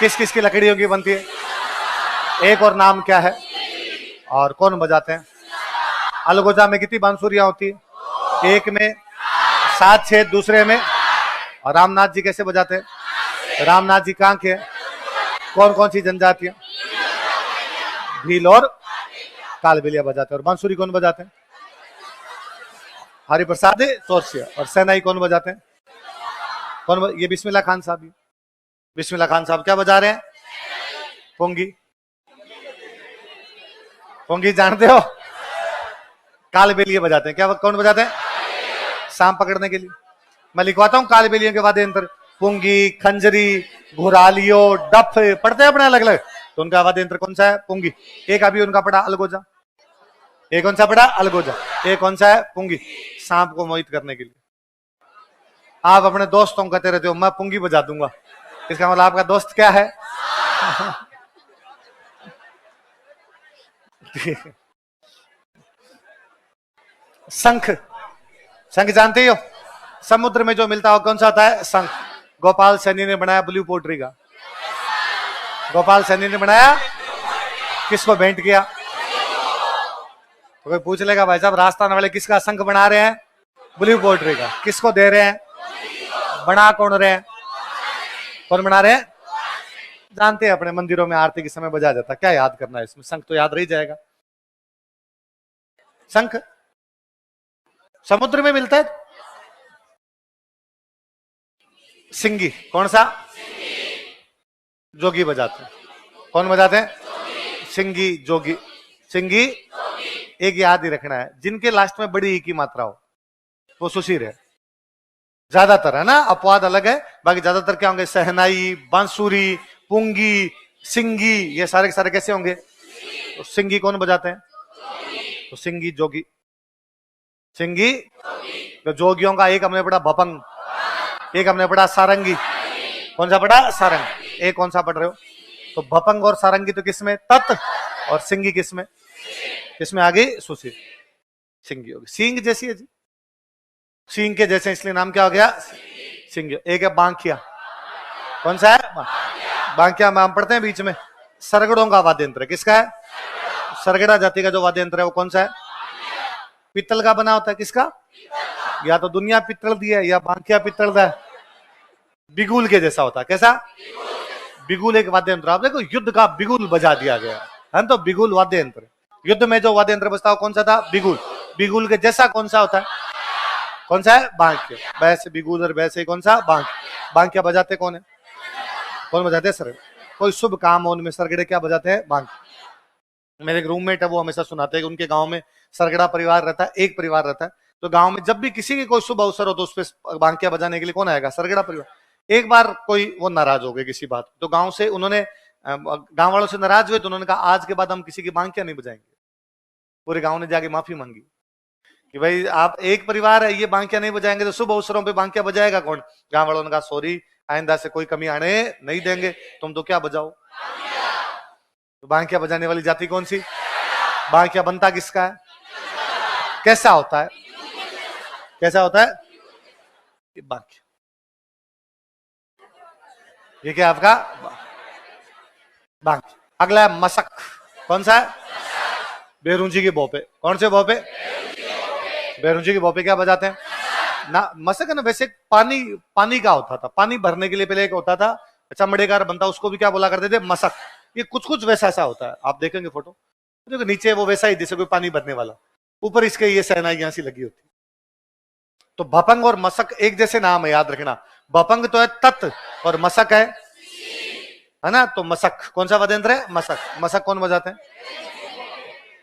किस किस की लकड़ियों की बनती है? एक और नाम क्या है? और कौन बजाते हैं? अलगोजा में कितनी बांसुरियां होती है? एक में 7 छेद, दूसरे में। और रामनाथ जी कैसे बजाते हैं? रामनाथ जी कहाँ के? कौन कौन सी जनजातियां? भील और कालबेलिया बजाते हैं। और बांसुरी कौन बजाते हैं? हरिप्रसाद चौरसिया। और सेनाई कौन बजाते हैं? ये बिस्मिल्लाह खान साहब। बिस्मिल्लाह खान साहब क्या बजा रहे हैं? पोंगी। पोंगी जानते हो? कालबेलिया बजाते हैं। क्या कौन बजाते हैं? सांप पकड़ने के लिए। मैं लिखवाता हूँ कालबेलियों के वाद्य यंत्र। पुंगी, खंजरी, घुरालियो, डफ पढ़ते हैं अपने अलग अलग। तो उनका वाद्य यंत्र कौन सा है? पुंगी। एक अभी उनका पड़ा अलगोजा। एक कौन सा पड़ा? अलगोजा। एक कौन सा है? पुंगी। सांप को मोहित करने के लिए। आप अपने दोस्तों को कहते रहते हो मैं पुंगी बजा दूंगा, इसका मतलब आपका दोस्त क्या है? शंख। शंख जानते ही हो? समुद्र में जो मिलता हो कौन सा होता है? शंख। गोपाल सैनी ने बनाया ब्लू पोट्री का। गोपाल सैनी ने बनाया, किसको भेंट किया? तो कोई पूछ लेगा भाई साहब राजस्थान वाले किसका शंख बना रहे हैं? ब्लू पोट्री का। किसको दे रहे हैं? बना कौन रहे हैं? कौन बना रहे हैं? जानते हैं अपने मंदिरों में आरती के समय बजाया जाता। क्या याद करना है इसमें? शंख तो याद रही जाएगा। शंख समुद्र में मिलता है। सिंगी कौन सा? जोगी बजाते हैं। कौन बजाते हैं? सिंगी, जोगी। सिंगी एक याद ही रखना है, जिनके लास्ट में बड़ी ई की मात्रा हो वो सुशीर है ज्यादातर, है ना? अपवाद अलग है। बाकी ज्यादातर क्या होंगे? सहनाई, बांसुरी, पुंगी, सिंगी, ये सारे के सारे कैसे होंगे? तो सिंगी कौन बजाते हैं? तो सिंगी, जोगी। सिंगी तो जोगियों का एक हमने पढ़ा भपंग, एक हमने पढ़ा सारंगी। कौन सा पढ़ा? सारंग। एक कौन सा पढ़ रहे हो? तो भपंग और सारंगी तो किसमें? तत्। और सिंगी किसमें? किसमें आ गई? सुशीर। सिंगी होगी। सींग जैसी है जी, सींग के जैसे, इसलिए नाम क्या हो गया? सिंग। एक है बांकिया। कौन सा है? बांकिया में हम पढ़ते हैं बीच में। सरगड़ों का वाद्य यंत्र किसका है? सरगड़ा जाति का जो वाद्य यंत्र है वो कौन सा है? पित्तल का बना होता है। किसका? या तो दुनिया पित्तल दी है या बांकिया पित्तल दा है। बिगुल के जैसा होता है। कैसा? बिगुल एक वाद्य यंत्र। आप देखो युद्ध का बिगुल बजा दिया गया है, तो बिगुल वाद्य यंत्र। युद्ध में जो वाद्य यंत्र बजता हो कौन सा था? बिगुल। बिगुल के जैसा कौन सा होता है? कौन सा है? बांकिया। वैसे बिगुल और वैसे कौन सा? बांकिया बजाते कौन है? कौन बजाते हैं? सरगड़े। कोई शुभ काम हो उनमें सरगड़े क्या बजाते हैं? बांकिया। मेरे एक रूममेट है, वो हमेशा सुनाते हैं कि उनके गांव में सरगड़ा परिवार रहता है, एक परिवार रहता है। तो गांव में जब भी किसी की कोई शुभ अवसर हो तो उस पर बांकिया बजाने के लिए कौन आएगा? सरगड़ा परिवार। एक बार कोई वो नाराज हो गए किसी बात, तो गांव से उन्होंने, गांव वालों से नाराज हुए तो उन्होंने कहा आज के बाद हम किसी की बांकिया नहीं बजाएंगे। पूरे गांव ने जाके माफी मांगी कि भाई आप एक परिवार है, ये बांकिया नहीं बजाएंगे तो शुभ अवसरों पे बांकिया बजाएगा कौन? गांव वालों ने कहा सॉरी, आइंदा से कोई कमी आने नहीं देंगे, तुम तो क्या बजाओ। तो बांकिया बजाने वाली जाति कौन सी? बांकिया बनता किसका है? कैसा होता है? कैसा होता है? बांकिया। ये क्या आपका? बांकिया। अगला है मसक। कौन सा है? बेरुंजी की भोपे। कौन से भोपे? बेरुंजी की भोपे क्या बजाते हैं ना? मसक है ना, वैसे पानी का होता था, पानी भरने के लिए पहले एक होता था चमड़े का बनता, उसको भी क्या बोला करते थे? मसक। ये कुछ कुछ वैसा ऐसा होता है, आप देखेंगे फोटो, देखो नीचे वो वैसा ही जैसे कोई पानी भरने वाला, ऊपर इसके ये सहनाइयां सी लगी होती। तो भपंग और मसक एक जैसे नाम है, याद रखना। भपंग तो है तत् और मसक है ना? तो मसक कौन सा वाद्य यंत्र है? मसक। मसक कौन बजाते हैं?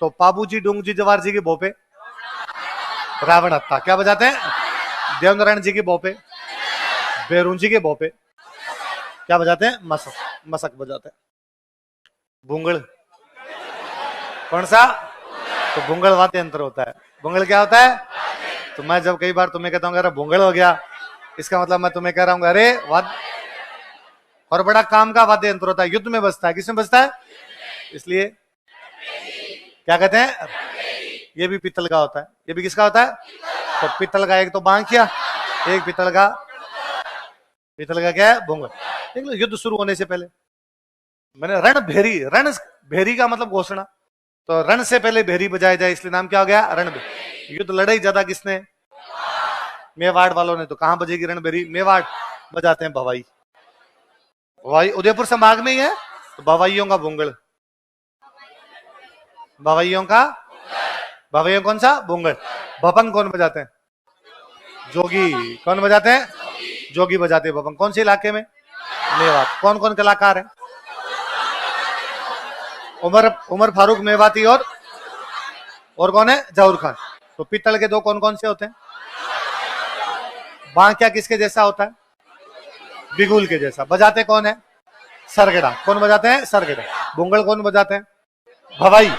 तो पाबूजी, डोंगजी, जवार जी के भोपे रावण हत्ता क्या बजाते हैं? देवनारायण जी के भोपे, बेरुंजी के भोपे क्या बजाते हैं? मसक। मसक बजाते हैं। भूंगड़ कौन सा? तो भूंगड़ वाद्य यंत्र होता है। भूंगड़ क्या होता है? तो मैं जब कई बार तुम्हें कहता हूँ अरे भूंगड़ हो गया, इसका मतलब मैं तुम्हें कह रहा हूँ अरे और बड़ा काम का वाद्य यंत्र होता है, युद्ध में बजता है। किसमें बजता है? इसलिए क्या कहते हैं? ये भी पीतल का होता है। ये भी किसका होता है? तो पीतल का एक तो बांकिया, एक पीतल का क्या है? भुंगल। देख लो, युद्ध शुरू होने से पहले मैंने रण भेरी, रण भेरी का मतलब घोषणा, तो रण से पहले भेरी बजाया जाए, इसलिए नाम क्या हो गया? रण भेरी। युद्ध लड़ाई ज्यादा किसने? मेवाड़ वालों ने। तो कहां बजेगी रण भेरी? मेवाड़ बजाते हैं भवाई। भवाई उदयपुर संभाग में ही है, तो भवाइयों का भुंगल। भवाइयों का भवाइयों कौन सा? भुंगल। भपंग कौन बजाते हैं? जोगी। कौन बजाते हैं? जोगी बजाते हैं भपंग। कौन से इलाके में? मेवात। कौन कौन कलाकार हैं? उमर फारूक मेवाती और कौन है? जहूर खान। तो पीतल के दो कौन कौन से होते हैं? बांकिया किसके जैसा होता है? बिगुल के जैसा। बजाते कौन है? सरगड़ा। कौन बजाते हैं? सरगड़ा। भुंगल कौन बजाते हैं? भवाई।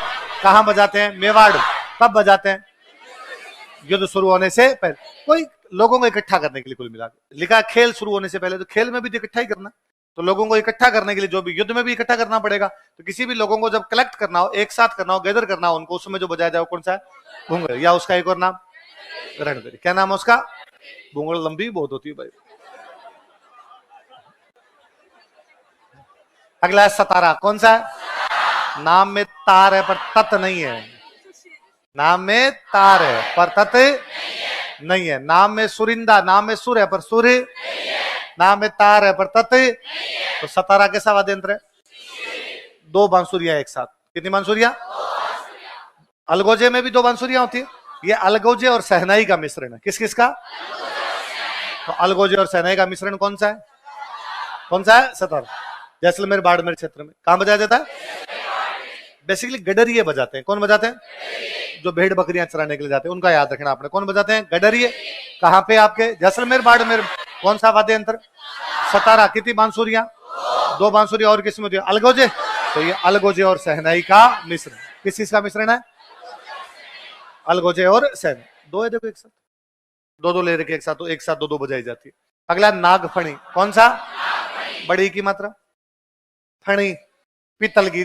कहां बजाते हैं? मेवाड़। कब बजाते हैं? युद्ध शुरू होने से पहले। कोई लोगों को इकट्ठा करने के लिए, कुल मिला के लिखा खेल शुरू होने से पहले, तो खेल में भी तो इकट्ठा ही करना, तो लोगों को इकट्ठा करने के लिए जो भी युद्ध में भी इकट्ठा करना पड़ेगा। तो किसी भी लोगों को जब कलेक्ट करना हो, एक साथ करना हो, गैदर करना हो उनको, उसमें जो बजाया जाए कौन सा है? भुंगल। या उसका एक और नाम रणबेरी। क्या नाम है उसका? भुंगल। लंबी बहुत होती है भाई। अगला है सतारा। कौन सा है? नाम में तार है पर तत् नहीं है। नाम में तार है पर तत् नहीं है। नाम में सुरिंदा, नाम में सुर है पर सूर्य, नाम में तार है पर तत्। तो सतारा कैसा वाद्य यंत्र है? दो बांसुरियां एक साथ। कितनी बांसुरियां? अलगोजे में भी दो बांसुरियां होती है। ये अलगोजे और सहनाई का मिश्रण है। किस किस का? तो अलगोजे और सहनाई का मिश्रण कौन सा है? कौन सा है? सतारा। जैसलमेर बाड़मेर क्षेत्र में कहां बजाया जाता है? बेसिकली गडरिये बजाते हैं। कौन बजाते हैं? जो भेड़ बकरियां चराने के लिए जाते हैं, उनका याद रखना आपने। कौन बजाते हैं? गडरिये। कहां पे? आपके जैसलमेर बाड़मेर। कौन सा वाद्य यंत्र? सतारा। कितनी बांसुरियां? दो बांसुरियां। और किसमें होती है? अलगोजे। तो ये अलगोजे और सहनाई का मिश्रण। किस चीज का मिश्रण है? अलगोजे और सहनाई। दो है देखो एक साथ, दो दो ले रखे एक साथ, तो एक साथ दो दो बजाई जाती है। अगला नागफणी। कौन सा? बड़ी की मात्रा। फणी पीतल की,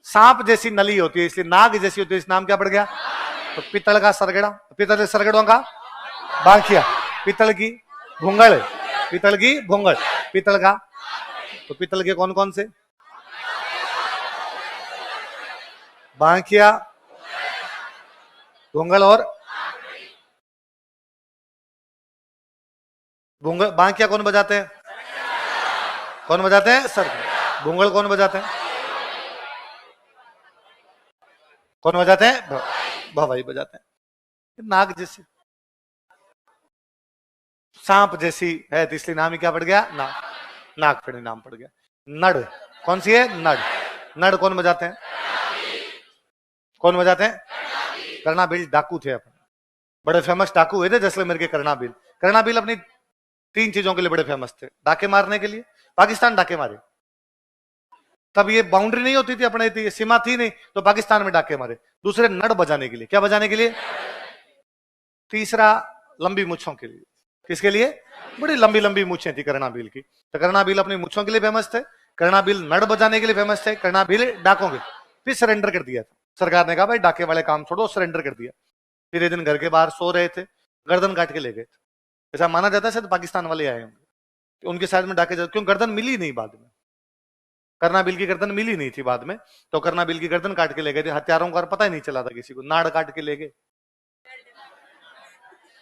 सांप जैसी नली होती है, इसलिए नाग जैसी होती है, इस नाम क्या पड़ गया? तो पीतल का सरगड़ा। पीतल के सरगड़ों का बांकिया। पीतल की भुंगल। पीतल की भुंगल। पीतल का, तो पीतल के कौन कौन से? बांकिया, भुंगल और भुंगल। बांकिया कौन बजाते हैं? कौन बजाते हैं? सर। भुंगल कौन बजाते हैं? कौन बजाते हैं? भवाई बजाते हैं। नाग जैसी, सांप जैसी है, तो इसलिए नाम ही क्या पड़ गया? नाग। नागफणी नाम पड़ गया। नड़ कौन सी है? नड़। नड़ कौन बजाते हैं? कौन बजाते हैं? कर्णाबील डाकू थे अपने, बड़े फेमस डाकू हुए थे जैसलमेर के कर्णाबील। कर्णाबील अपनी तीन चीजों के लिए बड़े फेमस थे। डाके मारने के लिए, पाकिस्तान डाके मारे, तब ये बाउंड्री नहीं होती थी अपने, थी सीमा थी नहीं, तो पाकिस्तान में डाके मारे। दूसरे नड़ बजाने के लिए। क्या बजाने के लिए? तीसरा लंबी मुच्छों के लिए। किसके लिए? बड़ी लंबी लंबी मुच्छें थी कर्णाबील की, तो कर्णाबील अपनी मुच्छों के लिए फेमस थे, कर्णाबील नड़ बजाने के लिए फेमस थे, कर्णाबील डाकों के। फिर सरेंडर कर दिया था सरकार ने, कहा भाई डाके वाले काम छोड़ो, सरेंडर कर दिया। फिर एक दिन घर के बाहर सो रहे थे, गर्दन काट के ले गए थे। ऐसा माना जाता है शायद पाकिस्तान वाले आए होंगे, उनके साथ में डाके जाते, क्यों? गर्दन मिली नहीं बाद में, कर्णाबील की गर्दन मिली नहीं थी बाद में, तो कर्णाबील की गर्दन काट के ले गए थे। हत्यारों का पता ही नहीं चला था किसी को, नाड़ काट के ले गए।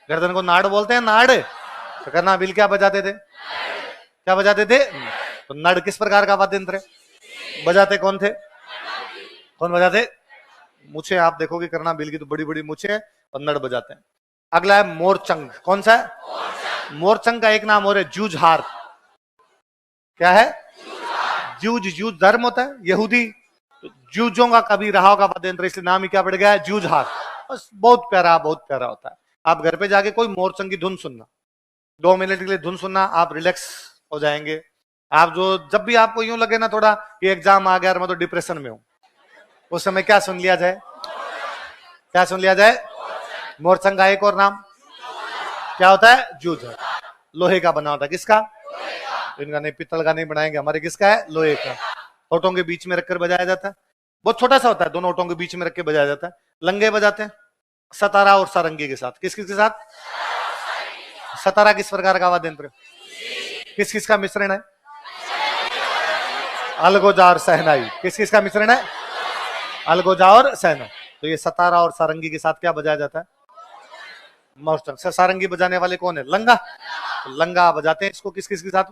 गर्दन को नाड़ बोलते हैं, नाड़। तो कर्णाबील क्या बजाते थे? क्या बजाते थे? तो नड़ किस प्रकार का वाद्य यंत्र है? बजाते कौन थे? कौन बजाते? मुछे आप देखोगे कर्णाबील की तो बड़ी बड़ी मुछे है, और नड़ बजाते हैं। अगला है मोरचंग। कौन सा है? मोरचंग का एक नाम और है जूझहार। क्या है? जूझ। जूझ धर्म होता है यहूदी, तो जूझों का कभी रहा होगा वाद्य यंत्र, इसलिए नाम ही क्या पड़ गया है? जूझहार। बस बहुत प्यारा, बहुत प्यारा होता है। आप घर पे जाके कोई मोरचंग की धुन सुनना, 2 मिनट के लिए धुन सुनना, आप रिलैक्स हो जाएंगे। आप जो जब भी आपको यूं लगे ना थोड़ा कि एग्जाम आ गया और मैं तो डिप्रेशन में हूं, उस समय क्या सुन लिया जाए? क्या सुन लिया जाए? मोरचंग का एक और नाम क्या होता है? जूझ। लोहे का बना होता है। किसका? इनका नहीं, पित्तल का नहीं बनाएंगे, हमारे किसका है, लोहे का। होठों के बीच में रखकर बजाया जाता है, बहुत छोटा सा होता है, दोनों होठों के बीच में रख के बजाया जाता है। लंगे बजाते हैं सतारा और सारंगी के साथ। किस किस के साथ? सतारा किस प्रकार का वाद्य यंत्र, किस किस का मिश्रण है? अलगोजा और सहनाई। किस किस का मिश्रण है? अलगोजा और सहनाई। तो ये सतारा और सारंगी के साथ क्या बजाया जाता है? मोरचंग। सारंगी बजाने वाले कौन है? लंगा। तो लंगा बजाते हैं इसको किस किस के साथ?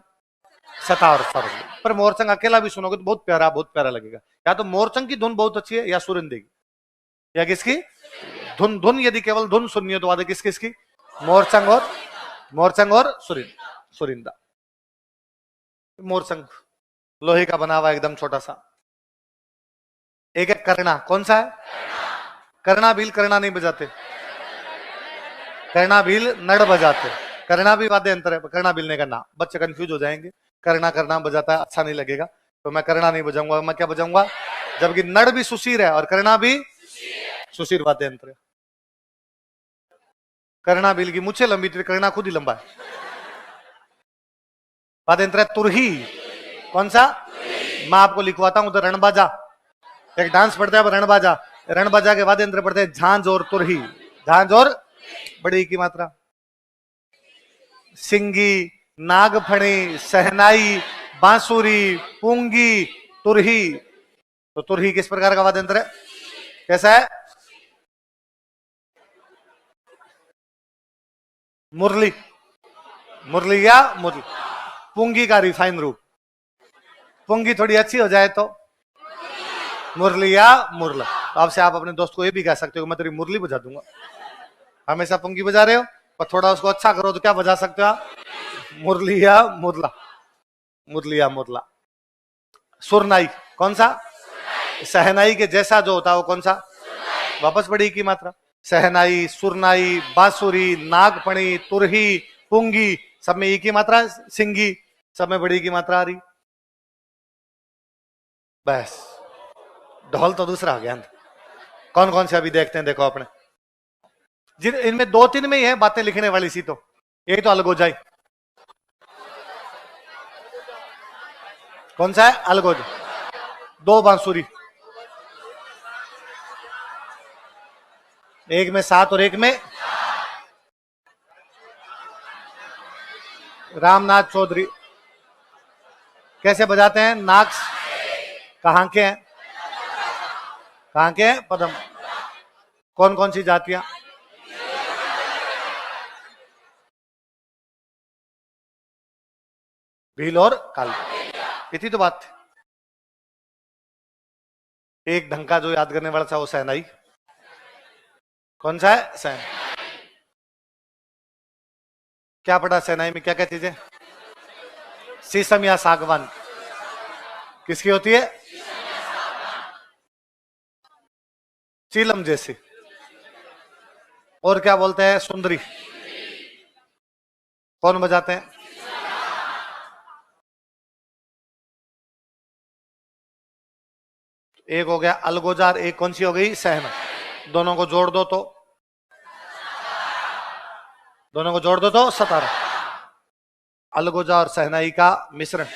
सतार और सारंगी। पर मोरचंग अकेला भी सुनोगे तो बहुत प्यारा लगेगा। या तो मोरचंग की धुन बहुत अच्छी है, या सुरिंदे की, या किसकी धुन। धुन यदि केवल धुन सुननी हो तो वादे किस किसकी? मोरचंग और सुरिंदा। मोरचंग लोहे का बना हुआ एकदम छोटा सा। एक एक करना, कौन सा है? करना भील। करना नहीं बजाते, करना भील नड़ बजाते। करना भी वाद्य यंत्र है, करना भीलने का ना, बच्चे कंफ्यूज हो जाएंगे। करना बजाता है, अच्छा नहीं लगेगा, तो मैं करना नहीं बजाऊंगा। मैं क्या बजाऊंगा? जबकि नड़ भी सुशीर है और करना भी सुशीर वाद्य यंत्र है। करना भील की मुझे लंबी थी, करना खुद ही लंबा है। वाद्य यंत्र है तुरही। कौन सा? मैं आपको लिखवाता हूं, तो रणबाजा एक डांस पढ़ते हैं, रणबाजा। रणबाजा के वाद्य यंत्र पढ़ते हैं झांझ और तुरही। झांझ और बड़ी की मात्रा, सिंगी, नागफणी, सहनाई, बांसुरी, पुंगी, तुरही। तो तुरही किस प्रकार का वाद्य यंत्र है? कैसा है? मुरली। मुरली या मुरली। पुंगी का रिफाइन रूप। पुंगी थोड़ी अच्छी हो जाए तो मुरली या मुरला। तो आपसे आप अपने दोस्त को ये भी कह सकते हो, मैं तेरी मुरली बजा दूंगा। हमेशा पुंगी बजा रहे हो, पर थोड़ा उसको अच्छा करो तो क्या बजा सकते हो आप? मुरली या मुरला। मुरली या मुरला। सुरनाई। कौन सा? सहनाई के जैसा जो होता है वो कौन सा? वापस बड़ी की मात्रा। सहनाई, सुरनाई, बांसुरी, नागफणी, तुरही, पुंगी, सब में एक ही मात्रा। सिंगी, सब में बड़ी की मात्रा आ रही। बस ढोल तो दूसरा हो गया। कौन कौन से अभी देखते हैं, देखो अपने जिन इनमें दो तीन में ही है बातें लिखने वाली सी, तो यही तो अलगोजाई। कौन सा है? अलगोजा। दो बांसुरी, एक में 7 और एक में। रामनाथ चौधरी कैसे बजाते हैं? नाक। कहाँ के हैं? कहाँ के हैं? पदम। कौन कौन सी जातियां? भील और काली। इतनी तो बात थी। एक ढंग का जो याद करने वाला था वो सहनाई। कौन सा है? सहन। क्या पढ़ा सहनाई में, क्या क्या चीजें? शीशम या सागवान। किसकी होती है? चीलम जैसी। और क्या बोलते हैं? सुंदरी। कौन बजाते हैं? एक हो गया अलगोजार, एक कौन सी हो गई? सहना। दोनों को जोड़ दो तो, दोनों को जोड़ दो तो सतारा। अलगोजा और सहनाई का मिश्रण।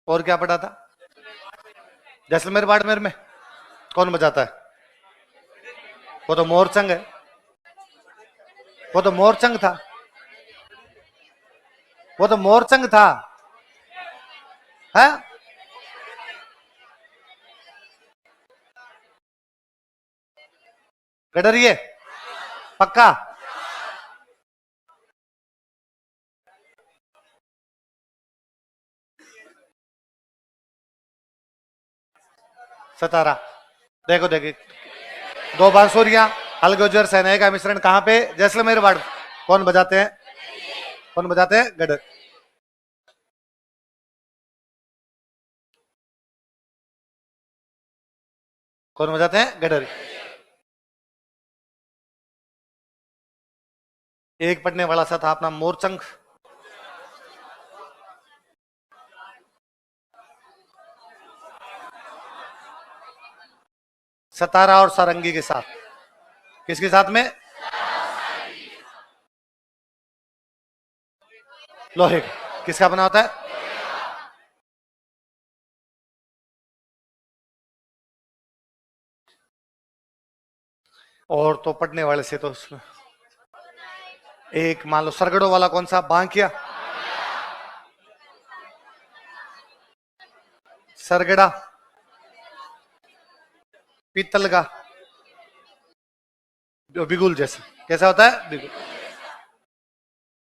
और क्या पढ़ा था? जैसलमेर बाड़मेर में कौन बजाता है? वो तो मोरचंग है, वो तो मोरचंग था, वो तो मोरचंग था है? गडरिए पक्का? सतारा। देखो देखिए, दो बांसुरियां, अलगोजर सहनाई का मिश्रण कहां पे? जैसलमेर बाड़। कौन बजाते हैं? कौन बजाते हैं? गडर। कौन बजाते हैं? गडर। एक पढ़ने वाला सा था अपना मोरचंग। सतारा और सारंगी के साथ। किसके साथ में? लोहे का। किसका बना होता है? और तो पढ़ने वाले से तो उसमें एक मान लो सरगड़ों वाला कौन सा? बांकिया, सरगड़ा, पीतल का, बिगुल जैसा। कैसा होता है? बिगुल,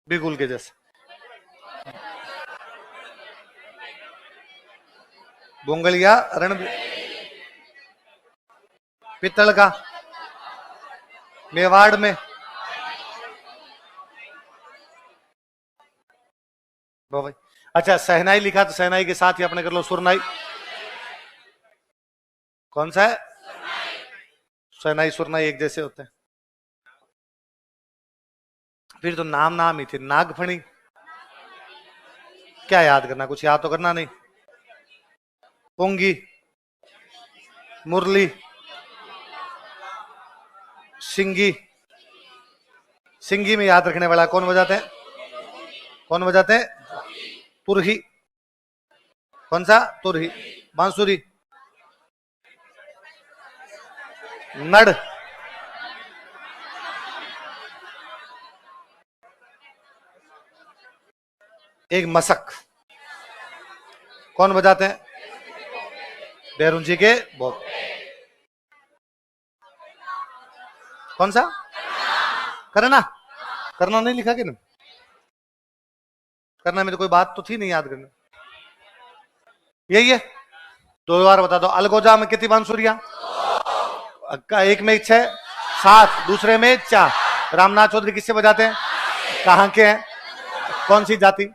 बिगुल के जैसा। बोंगलिया रण, पीतल का, मेवाड़ में भाई। अच्छा, सहनाई लिखा तो सहनाई के साथ ही अपने कर लो सुरनाई। कौन सा है? सहनाई सुरनाई एक जैसे होते हैं। फिर तो नाम नाम ही थे। नागफणी, क्या याद करना? कुछ याद तो करना नहीं। पुंगी, मुरली, सिंगी। सिंगी में याद रखने वाला कौन बजाते हैं? कौन बजाते हैं? तुरही। कौन सा? तुरही। बांसुरी, नड़, एक मसक। कौन बजाते हैं? बैरून जी के बहुत। कौन सा? करना। करना नहीं लिखा कि ना? करना में तो कोई बात तो थी नहीं याद करने। यही है। दो बार बता दो। अलगोजा में कितनी बांसुरियां? एक में छह, सात, दूसरे में चार। रामनाथ चौधरी किससे बजाते हैं? कहाँ के हैं? कौन सी जाति?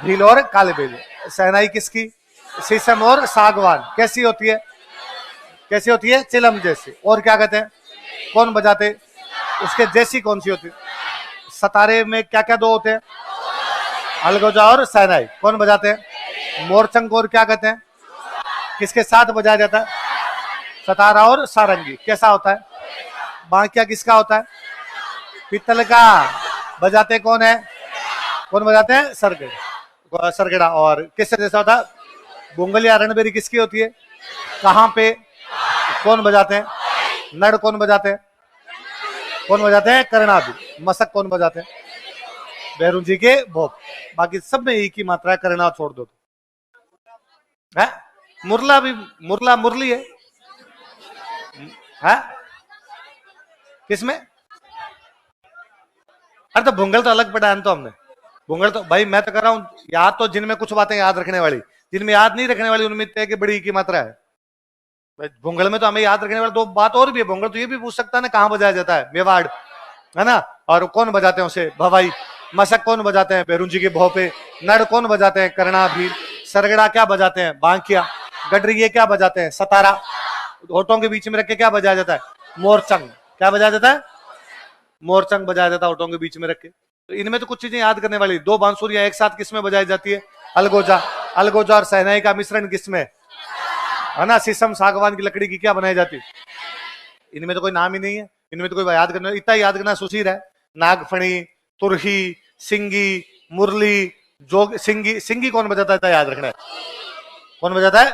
भील और काले बेल। सहनाई किसकी? शीशम और सागवान। कैसी होती है? कैसी होती है? चिलम जैसी। और क्या कहते हैं? कौन बजाते? उसके जैसी कौन सी होती है? सतारे में क्या क्या दो होते हैं? अलगोजा और सहनाई। कौन बजाते हैं? मोरचंग। और क्या कहते हैं? किसके साथ बजाया जाता है? सतारा और सारंगी। कैसा होता है? बांकिया किसका होता है? पीतल का। बजाते कौन है? कौन बजाते हैं? सरगड़ा। सरगड़ा। और किससे जैसा होता है? बोंगलिया रणबेरी किसकी होती है? कहाँ पे? कौन बजाते हैं? नड़ कौन बजाते हैं? कौन बजाते हैं? करना भी। मसक कौन बजाते हैं? बैरून जी के भोप। बाकी सब में एक ही मात्रा है, करना छोड़ दो है। मुरला भी, मुरला मुरली है? किसमें? अरे तो भुंगल तो अलग पढ़ा है तो हमने। भुंगल तो भाई मैं तो कर रहा हूँ याद, तो जिनमें कुछ बातें याद रखने वाली, जिनमें याद नहीं रखने वाली उनमें तय की बड़ी की मात्रा है। भुंगल में तो हमें याद रखने वाली दो बात और भी है। भुंगल तो ये भी पूछ सकता है ना कहाँ बजाया जाता है? मेवाड़, है ना? और कौन बजाते हैं उसे? भवाई। मशक कौन बजाते हैं? बैरून जी के भोपे। नड़ कौन बजाते हैं? करना भी। सरगड़ा क्या बजाते हैं? बांकिया। गडरी ये क्या बजाते हैं? सतारा। होठों के बीच में रख के क्या बजाया जाता है? मोरचंग। क्या बजाया जाता है? मोरचंग बजाया जाता है होठों के बीच में रख के। तो इनमें तो कुछ चीजें याद करने वाली। दो बांसुरियां एक साथ किसमें बजाई जाती है? अलगोजा। अलगोजा और सहनाई का मिश्रण किसमें? है ना? शीशम सागवान की लकड़ी की क्या बनाई जाती है? इनमें तो कोई नाम ही नहीं है। इनमें तो कोई याद करना, इतना याद करना सुशीर है। नागफणी, तुरही, सिंगी, मुरली, जोग। सिंगी, सिंगी कौन बजाता है? याद रखना है। कौन बजाता है?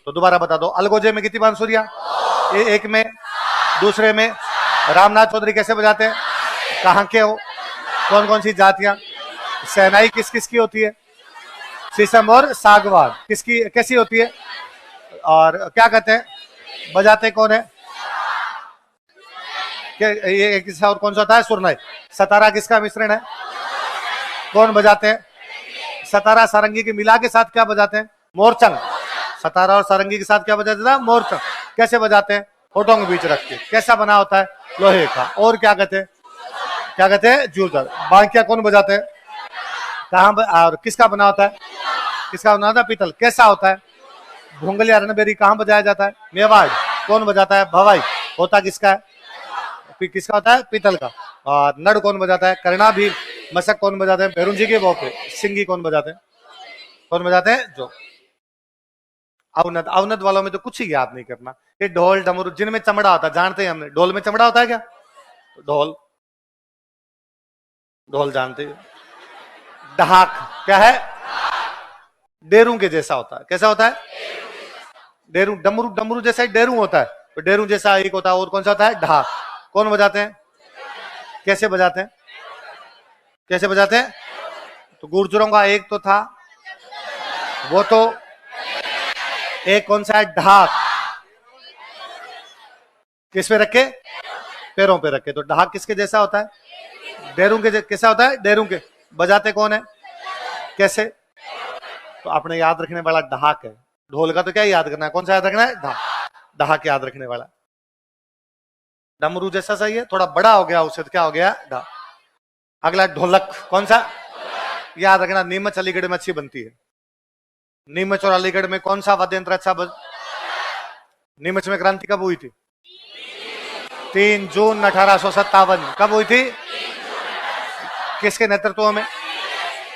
तो दोबारा बता दो। अलगोजे में कितनी बांसुरियां? एक में, दूसरे में। रामनाथ चौधरी कैसे बजाते हैं? कहाँ के हो? कौन कौन सी जातियां? सहनाई किस किस की होती है? शीशम और सागवान किसकी कैसी होती है? और क्या कहते हैं? बजाते कौन है? ये किसका और कौन सा होता है? सुरनाई। सतारा किसका मिश्रण है? कौन बजाते हैं? सतारा सारंगी के मिला के साथ क्या बजाते हैं? मोरचंग। सतारा और सारंगी के साथ क्या बजाते हैं? मोरचंग। कैसे बजाते हैं? होठों के बीच रख के। कैसा बना होता है? लोहे का। और क्या कहते हैं? क्या कहते हैं? जूतर। बांकिया कौन बजाते हैं? कहाँ और किसका बना होता है? किसका बना होता है? पीतल। कैसा होता है? भुंगलिया रणबेरी कहाँ बजाया जाता है? मेवाड़। कौन बजाता है? भवाई। होता किसका है? किसका होता है? पीतल का। और नड़ कौन बजाता है? करना भी। मशक कौन बजाते हैं? बैरून जी के भोपे। सिंगी कौन बजाते हैं? कौन बजाते हैं? जो अवनद। अवनद वालों में तो कुछ ही याद नहीं करना। ये ढोल डमरू जिनमें चमड़ा होता है, जानते हैं हमने। ढोल में चमड़ा होता है क्या? ढोल, ढोल जानते हैं। ढाक क्या है? डेरू के जैसा होता है। कैसा होता है? डेरू। डमरू, डमरू जैसा ही डेरू होता है, तो डेरू जैसा एक होता है। और कौन सा होता है? ढाक। कौन बजाते हैं? कैसे बजाते हैं? कैसे बजाते हैं? तो गुर्जरों का एक तो था वो, तो एक कौन सा है? ढाक। किस पे रखे? पैरों पे रखे। तो ढाक किसके जैसा होता है? डेरू के। कैसा होता है? डेरू के। बजाते कौन है? कैसे? तो आपने याद रखने वाला ढाक है। ढोल का तो क्या याद करना है? कौन सा याद रखना है? ढाक। ढाक याद रखने वाला। डमरू जैसा सही है, थोड़ा बड़ा हो गया उससे, तो क्या हो गया? ढाक। अगला ढोलक। कौन सा? याद रखना, नीमच अलीगढ़ में अच्छी बनती है। नीमच और अलीगढ़ में कौन सा वाद्य यंत्र अच्छा नीमच में क्रांति कब हुई थी? 3 जून 1857। कब हुई थी? किसके नेतृत्व में?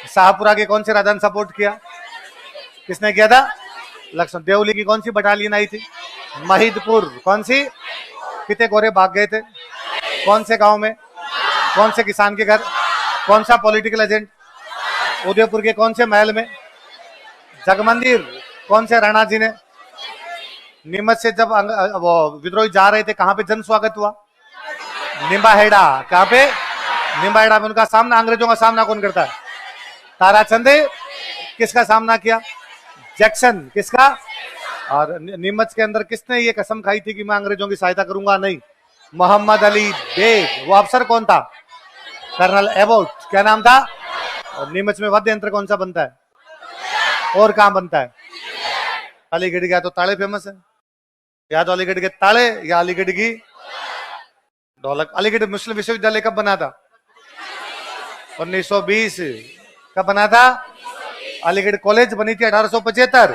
शाहपुरा के कौन से राजा ने सपोर्ट किया? किसने किया था? लक्ष्मण। देवली की कौन सी बटालियन आई थी? महिदपुर। कौन सी? कितने गोरे भाग गए थे? कौन से गांव में? कौन से किसान के घर? कौन सा पॉलिटिकल एजेंट? उदयपुर के कौन से महल में? जगमंदिर। कौन से राणा जी ने? नीमच से जब वो विद्रोही जा रहे थे, कहां पे जन स्वागत हुआ? निम्बाहेड़ा। कहां पे? निम्बाहेड़ा में उनका सामना, अंग्रेजों का सामना कौन करता है? ताराचंद। किसका सामना किया? जैक्सन। किसका? और नीमच के अंदर किसने ये कसम खाई थी कि मैं अंग्रेजों की सहायता करूंगा? नहीं, मोहम्मद अली बेग। वो अफसर कौन था? Colonel Abbott. क्या नाम था? और नीमच में वाद्य यंत्र कौन सा बनता है? और कहां बनता है? अलीगढ़ का तो ताले फेमस है। या तो अलीगढ़ के ताले या अलीगढ़ की ढोलक। अलीगढ़ मुस्लिम विश्वविद्यालय कब बना था? 1920। कब बना था? अलीगढ़ कॉलेज बनी थी 1875,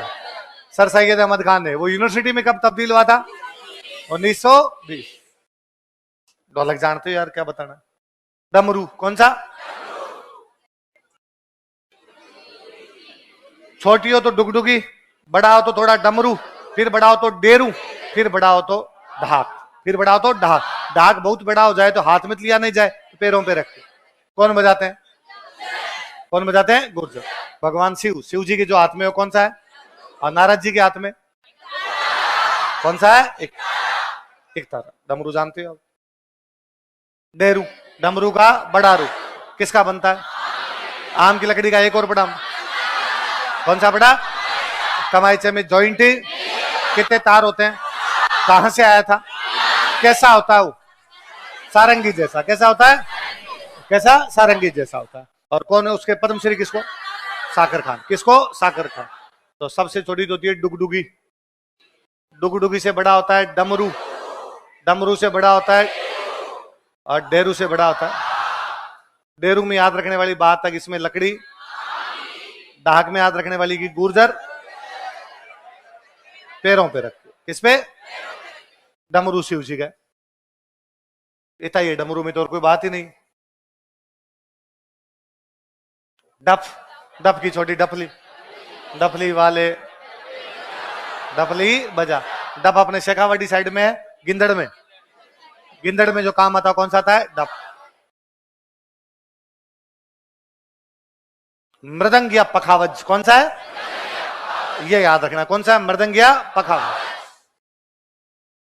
सर सैयद अहमद खान ने। वो यूनिवर्सिटी में कब तब्दील हुआ था? 1920। ढोलक जानते हो यार, क्या बताना। डमरू। कौन सा? छोटी हो तो डुगडुगी, बड़ा हो तो थोड़ा डमरू, फिर बड़ा हो तो डेरू, फिर बड़ा हो तो ढाक, फिर बड़ा हो तो ढाक। ढाक बहुत बड़ा हो जाए तो हाथ में लिया नहीं जाए, तो पैरों पे रख के। कौन बजाते हैं? कौन बजाते हैं? गुर्जर। भगवान शिव। शिव जी के जो हाथ में हो कौन सा है? और नारद जी के हाथ में कौन सा है? एक तारा। डमरू जानते हो आप? डेरू। डमरू का बड़ा रूप किसका बनता है? आम की लकड़ी का एक और बड़ा। कौन सा बड़ा? कमाईचे में जॉइंट। कितने तार होते हैं? कहां से आया था? कैसा होता है वो? सारंगी जैसा। कैसा होता है? कैसा? सारंगी जैसा होता है। और कौन है उसके पद्मश्री? किसको? साकर खान। किसको? साकर खान। तो सबसे छोटी होती है डुगडुगी। डुगडुगी से बड़ा होता है डमरू। डमरू से बड़ा होता है और डेरू से बड़ा होता है। डेरू में याद रखने वाली बात है कि इसमें लकड़ी। ढाक में याद रखने वाली की गुर्जर। पैरों पे रखते। किस पे? डमरू शिव जी का। इतना ही डमरू में तो और कोई बात ही नहीं। डफ। डफ की छोटी डफली। डफली वाले डफली बजा। डफ अपने शेखावाटी साइड में है, गिंदड़ में। गिंदड़ में जो काम आता है कौन सा आता है? डफ। मृदंग या पखावज कौन सा है? ये याद रखना कौन सा है? मृदंग या पखावज।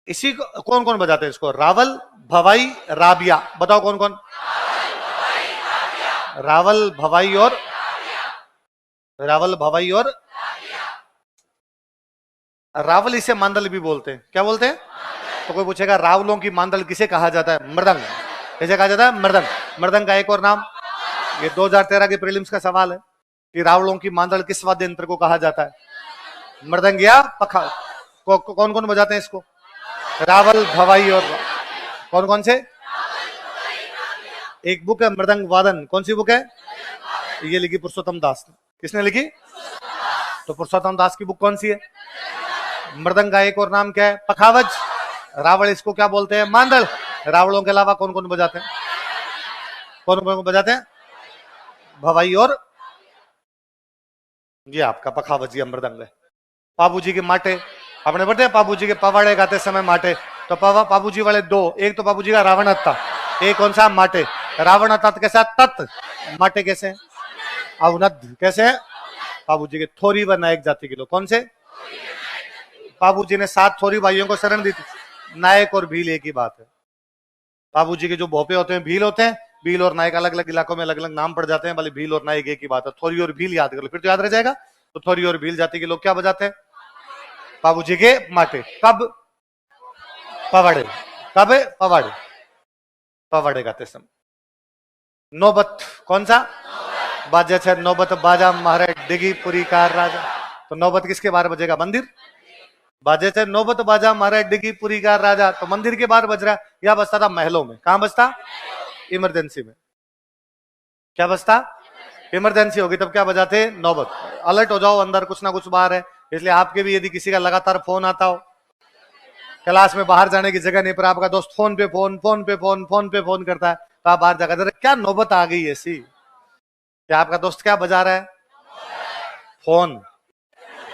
इसी को कौन कौन बजाते हैं इसको? रावल, भवाई, राबिया। बताओ कौन कौन? रावल, भवाई और रावल, भवाई और रावल। इसे मांदल भी बोलते हैं। क्या बोलते हैं? तो कोई पूछेगा रावलों की मांदल किसे कहा जाता है? मृदंग। कैसे कहा जाता है? मृदंग। मृदंग का एक और नाम, ये 2013 के प्रीलिम्स का सवाल है कि रावलों की मांदल किस वाद्य यंत्र को कहा जाता है? मृदंग या पखा। कौन कौन बजाते हैं इसको? रावल, भवाई और कौन कौन से? एक बुक है मृदंग वादन। कौन सी बुक है? ये लिखी पुरुषोत्तम दास ने। किसने लिखी? तो पुरुषोत्तम दास की बुक कौन सी है? मृदंग का एक और नाम क्या है? पखावज। रावल इसको क्या बोलते हैं? मांदल। रावलों के अलावा कौन कौन बजाते हैं? कौन कौन बजाते हैं? भवाई और ये आपका पखावज या मृदंग है। पाबूजी के माटे आपने पढ़ते हैं? पाबूजी के पवाड़े गाते समय माटे। तो पाबूजी वाले दो, एक तो पाबूजी का रावण था, एक कौन सा? माटे। रावण तत् कैसा? तत्। माटे कैसे? अवनद कैसे है? बाबूजी के थोरी व नायक जाति के लोग। कौन से? बाबूजी ने 7 थोरी भाइयों को शरण दी थी। नायक और भील एक ही बात है। बाबूजी के जो भोपे होते हैं भील होते हैं, भील और नायक अलग अलग इलाकों में अलग अलग नाम पड़ जाते हैं, भले भील और नायक एक ही बात है। थोरी और भील याद कर लो, फिर तो याद रह जाएगा। तो थोरी और भील जाति के लोग क्या बजाते हैं? बाबूजी के माटे। कब? पवाड़े। कब? पवाड़े। पवाड़े गाते समय। नौबत कौन सा? बाजा छे नौबत बाजा मारे डिगी पुरी का राजा। तो नौबत किसके बाहर बजेगा? मंदिर। बाजे से नौबत बाजा मारे डिगी पुरी का राजा, तो मंदिर के बाहर बज रहा है। या बजता था महलों में। कहां बजता? इमरजेंसी में। क्या बजता? इमरजेंसी होगी तब क्या बजाते? नौबत। अलर्ट हो जाओ, अंदर कुछ ना कुछ बाहर है। इसलिए आपके भी यदि किसी का लगातार फोन आता हो, क्लास में बाहर जाने की जगह नहीं पर आपका दोस्त फोन पे फोन, फोन पे फोन, फोन पे फोन करता है, तो आप बाहर जाकर क्या नौबत आ गई ऐसी? क्या आपका दोस्त क्या बजा रहा है? फोन।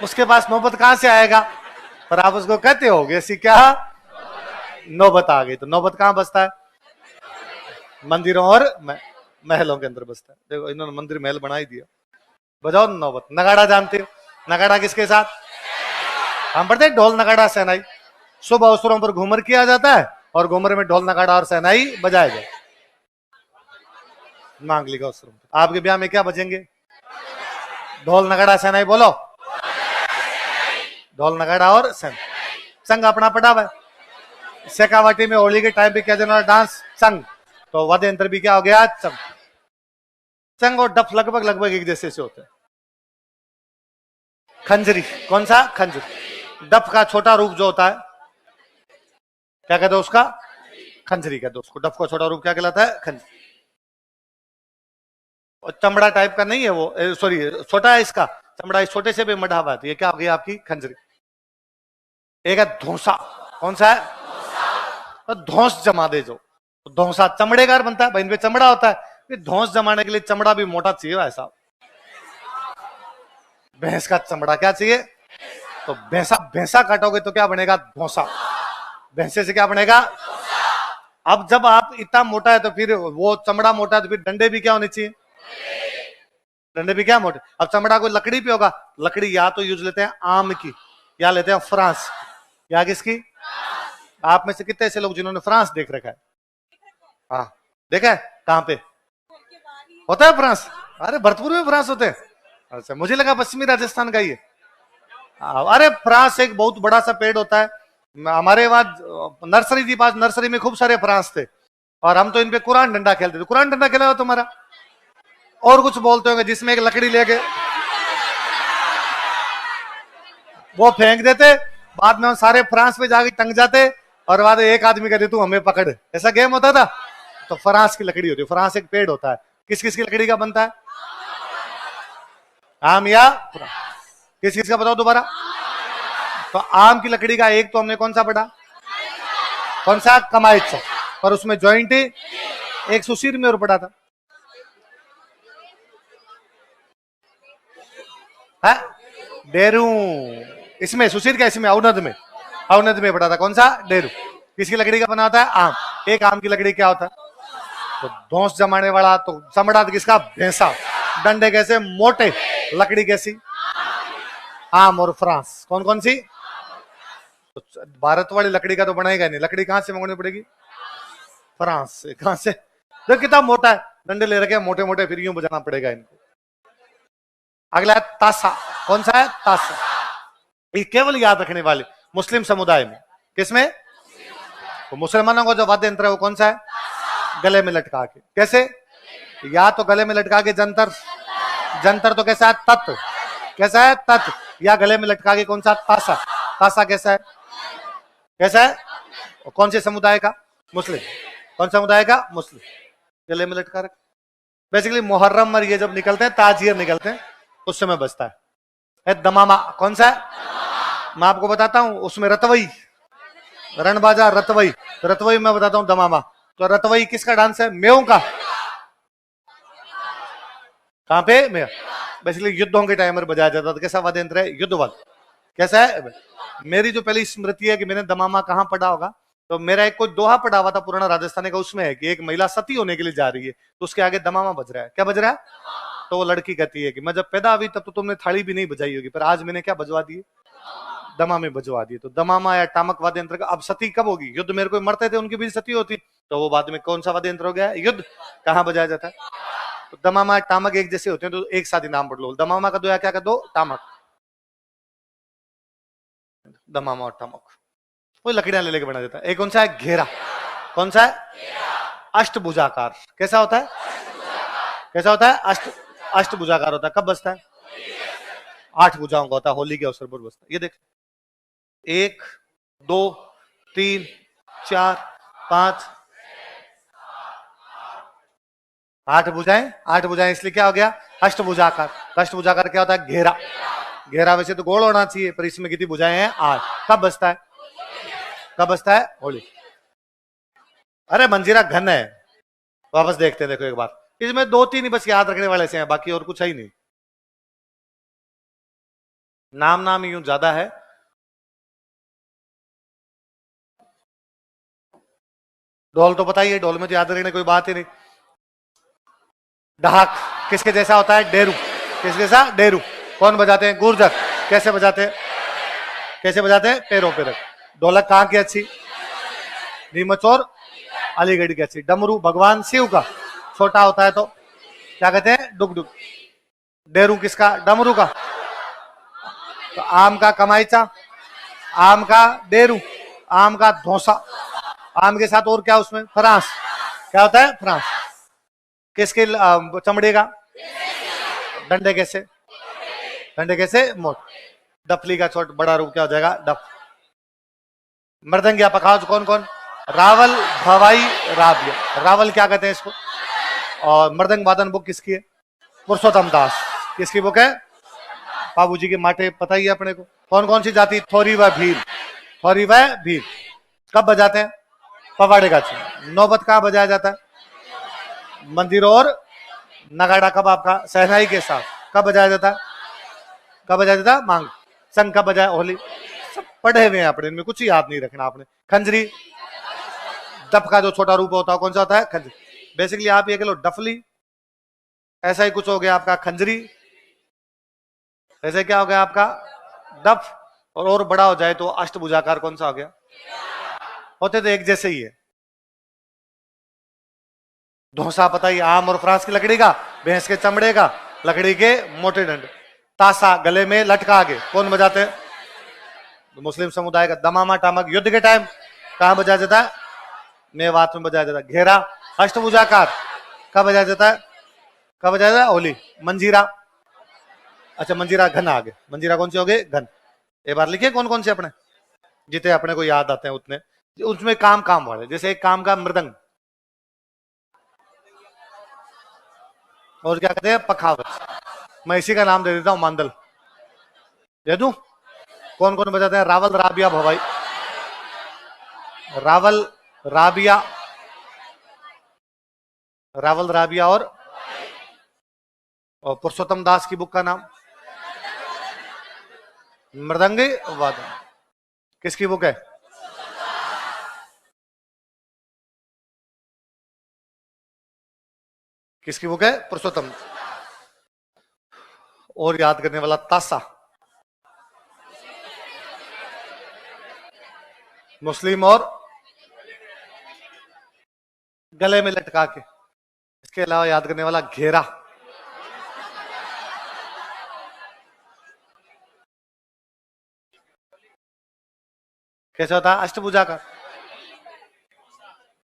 उसके पास नौबत कहां से आएगा? पर आप उसको कहते हो ऐसी क्या नौबत आ गई। तो नौबत कहां बजता है? मंदिरों और महलों के अंदर बजता है। देखो इन्होंने मंदिर महल बना ही दिया। बजाओ नौबत। नगाड़ा जानते हो? नगाड़ा किसके साथ? हम पढ़ते हैं ढोल नगाड़ा सहनाई। शुभ अवसरों पर घूमर किया जाता है और घूमर में ढोल नगाड़ा और सहनाई बजाया जाए। मांगलिक अवसरों पर। आपके ब्याह में क्या बजेंगे? ढोल नगाड़ा सहनाई। बोलो ढोल नगाड़ा और सहनाई। संग अपना पड़ा हुआ है। शेखावाटी में होली के टाइम पे किया जाने वाला डांस संग, तो वाद्य यंत्र भी क्या हो गया? संग। संग और डफ लगभग लगभग एक जैसे से होते हैं। खंजरी कौन सा? खंजरी। डफ का छोटा रूप जो होता है क्या कहते हैं उसका? खंजरी कहते हैं उसको। डफ का छोटा रूप क्या कहलाता है? खंजरी। और चमड़ा टाइप का नहीं है वो, सॉरी छोटा है इसका चमड़ा, इस छोटे से भी मढ़ा हुआ है। ये क्या हो गई आपकी? खंजरी। एक है धौंसा। कौन सा है? तो धौंस जमा दे जो। धौंसा चमड़े का बनता है भाई, इनपे चमड़ा होता है। धौंस जमाने के लिए चमड़ा भी मोटा चाहिए भाई साहब। भैंस का चमड़ा क्या चाहिए? तो भैंसा भैंसा काटोगे तो क्या बनेगा? धौंसा। भैंसे से क्या बनेगा? अब जब आप इतना मोटा है तो फिर वो चमड़ा मोटा है तो फिर डंडे भी क्या होने चाहिए? डंडे भी क्या मोटे। अब चमड़ा कोई लकड़ी पे होगा, लकड़ी या तो यूज लेते हैं आम की या लेते हैं फ्रांस। या किसकी? आप में से कितने ऐसे लोग जिन्होंने फ्रांस देख रखा है? हाँ देखा है। कहां पे होता है फ्रांस? अरे भरतपुर में फ्रांस होते हैं। अच्छा मुझे लगा पश्चिमी राजस्थान का ही है। अरे फ्रांस एक बहुत बड़ा सा पेड़ होता है। हमारे वहां नर्सरी थी, पास नर्सरी में खूब सारे फ्रांस थे और हम तो इन पे कुरान डंडा खेलते थे। कुरान डंडा खेला हो तुम्हारा? और कुछ बोलते होंगे जिसमें एक लकड़ी लेके वो फेंक देते, बाद में हम सारे फ्रांस पे जाके टंग जाते और बाद एक आदमी कहते तू हमें पकड़। ऐसा गेम होता था। तो फ्रांस की लकड़ी होती है। फ्रांस एक पेड़ होता है। किस किस की लकड़ी का बनता है? आम या किस किस का बताओ दोबारा? तो आम की लकड़ी का एक तो हमने कौन सा पढ़ा? कौन सा? कमाइचा। पर उसमें ज्वाइंट एक सुशीर में और पड़ा था। डेरू। इसमें सुशीर का, इसमें अवनद में, अवनद में पड़ा था। कौन सा? डेरू। किसकी लकड़ी का बना होता है? आम। एक आम की लकड़ी क्या होता है? तो धौंस जमाने वाला। तो चमड़ा किसका? भैंसा। डंडे कैसे? मोटे। लकड़ी कैसी? आम और फ्रांस। कौन कौन सी? तो भारत वाली लकड़ी का तो बनाएगा नहीं। लकड़ी कहां से मंगवानी पड़ेगी? फ्रांस से। कहां से? देख कितना मोटा है, डंडे ले रखे मोटे मोटे, फिर यूं बजाना पड़ेगा इनको। अगला है तासा। कौन सा है? तासा। ये केवल याद रखने वाले मुस्लिम समुदाय में। किसमें? तो मुसलमानों का जो वाद्य यंत्र है वो कौन सा है? गले में लटका के। कैसे? या तो गले में लटका के जंतर। जंतर तो कैसा है? तत्व। कैसा है? तत्व। या गले में लटका के कौन सा? तासा। तासा कैसा है? कैसा है? और कौन से समुदाय का? मुस्लिम। कौन समुदाय का? मुस्लिम। गले में लटका रख। बेसिकली मुहर्रम और ये जब निकलते हैं, ताजियर निकलते हैं, उस समय बजता है दमामा। कौन सा है? मैं आपको बताता हूं। उसमें रतवई, रणबाजा, रतवई। तो रतवई मैं बताता हूं दमामा। तो रतवई किसका डांस है? मेयों का। कहां पे? मेय। बेसिकली युद्धों के टाइम पर बजाया जाता था। कैसा वाद्य यंत्र है? युद्ध वाद्य। कैसा है? मेरी जो पहली स्मृति है कि मैंने दमामा कहां पढ़ा होगा, तो मेरा एक कोई दोहा पढ़ा हुआ था पुराना राजस्थानी का। उसमें है कि एक महिला सती होने के लिए जा रही है, तो उसके आगे दमामा बज रहा है। क्या बज रहा है? तो वो लड़की कहती है कि मैं जब पैदा हुई तब तो तुमने थाली भी नहीं बजाई होगी, पर आज मैंने क्या बजवा दिए, दमामे बजवा दिए। तो दमामा या टामक वाद्य यंत्र का अब सती कब होगी, युद्ध मेरे को मरते थे उनकी भी सती होती, तो वो बाद में कौन सा वाद्य यंत्र हो गया, युद्ध, कहाँ बजाया जाता है। तो दमामा टामक एक जैसे होते हैं, तो एक साथ ही नाम पढ़ लो, दमामा का दो या क्या का दो, टामक, दमामा और टामक, वो लकड़ियां ले लेके बना देता है। एक कौन सा है, घेरा, कौन सा है, अष्टभुजाकार, कैसा होता है, कैसा होता है, अष्टभुजाकार होता है। कब बजता है, 8 भुजाओं का होता है, होली के अवसर पर बजता है। ये देख, 1 2 3 4 5, 8 भुजाएं, 8 भुजाएं, इसलिए क्या हो गया, अष्टभुजाकार। अष्टभुजाकार क्या होता है, घेरा, घेरा वैसे तो गोल होना चाहिए, पर इसमें कितनी भुजाएं हैं, 8। कब बजता है, कब बजता है, होली। अरे मंजीरा घन है, वापस देखते हैं, देखो एक बार, इसमें 2-3 ही बस याद रखने वाले से हैं, बाकी और कुछ है ही नहीं, नाम यूं ज्यादा है। ढोल तो पता ही है, ढोल में तो याद रखने कोई बात ही नहीं। ढाक किसके जैसा होता है, डेरू, किसके जैसा, डेरू। कौन बजाते हैं, गुर्जर। कैसे बजाते हैं, कैसे बजाते हैं, पैरों पे रख। ढोलक कहाँ की अच्छी, नीमच और अलीगढ़ की अच्छी। डमरू भगवान शिव का, छोटा होता है तो क्या कहते हैं, डुग डुग। डेरू किसका, डमरू का। तो आम का कमाईचा, आम का डेरू, आम का धोसा, आम के साथ और क्या उसमें, फ्रांस, क्या होता है, फ्रांस। किसके चमड़े का, डंडे कैसे, डंडे कैसे, मोट। डफली का छोट बड़ा रूप क्या हो जाएगा, डफ। मृदंग या पखावज कौन कौन, रावल, भवाई, राबिया। रावल क्या कहते हैं इसको। और मृदंग वादन बुक किसकी है, पुरुषोत्तम दास। किसकी बुक है, बाबूजी के माटे, पता ही है अपने को। कौन कौन सी जाति, थोरी व भील, थोरी व भील। कब बजाते हैं, पवाड़े का। नौबत कहाँ बजाया जाता है, मंदिर और नगाड़ा। कब आपका, सहनाई के साथ। कब बजाया जाता है, कब बजाया जाता है, मांग। संग कब बजाया, होली। सब पढ़े हुए हैं अपने, इनमें कुछ याद नहीं रखना आपने। खंजरी, डफ का जो छोटा रूप होता है कौन सा होता है, खंजरी। बेसिकली आप ये कह लो डफली, ऐसा ही कुछ हो गया आपका खंजरी, ऐसे क्या हो गया आपका डफ। और बड़ा हो जाए तो अष्टभुजाकार कौन सा हो गया, होते तो एक जैसे ही है। धोसा पता ही, आम और फ्रांस की लकड़ी का, भैंस के चमड़े का, लकड़ी के मोटे डंडे। तासा गले में लटका के, कौन बजाते हैं, मुस्लिम समुदाय का। दमामा टामक युद्ध के टाइम कहां बजाया जाता है, मेवात में बजाया जाता है। घेरा अष्टभुजाकार कब बजाया जाता है, कब बजाया जाता है, होली। मंजीरा, अच्छा मंजीरा घन आ गए, मंजीरा कौन सी हो गए, घन। एक बार लिखिए कौन कौन से अपने, जितने अपने को याद आते हैं उतने। उसमें काम काम वाले, जैसे एक काम का मृदंग, और क्या कहते हैं, पखावज। मैं इसी का नाम दे देता हूं, मांदल दे दूं। कौन कौन बजाते हैं, रावल, राबिया, भवाई। रावल, राबिया, रावल, राबिया और पुरुषोत्तम दास की बुक का नाम, मृदंगी वादन। किसकी बुक है, किसकी बुक है, पुरुषोत्तम। और याद करने वाला, तासा, मुस्लिम और गले में लटका के। इसके अलावा याद करने वाला, घेरा, कैसे होता है, अष्टभुजा का।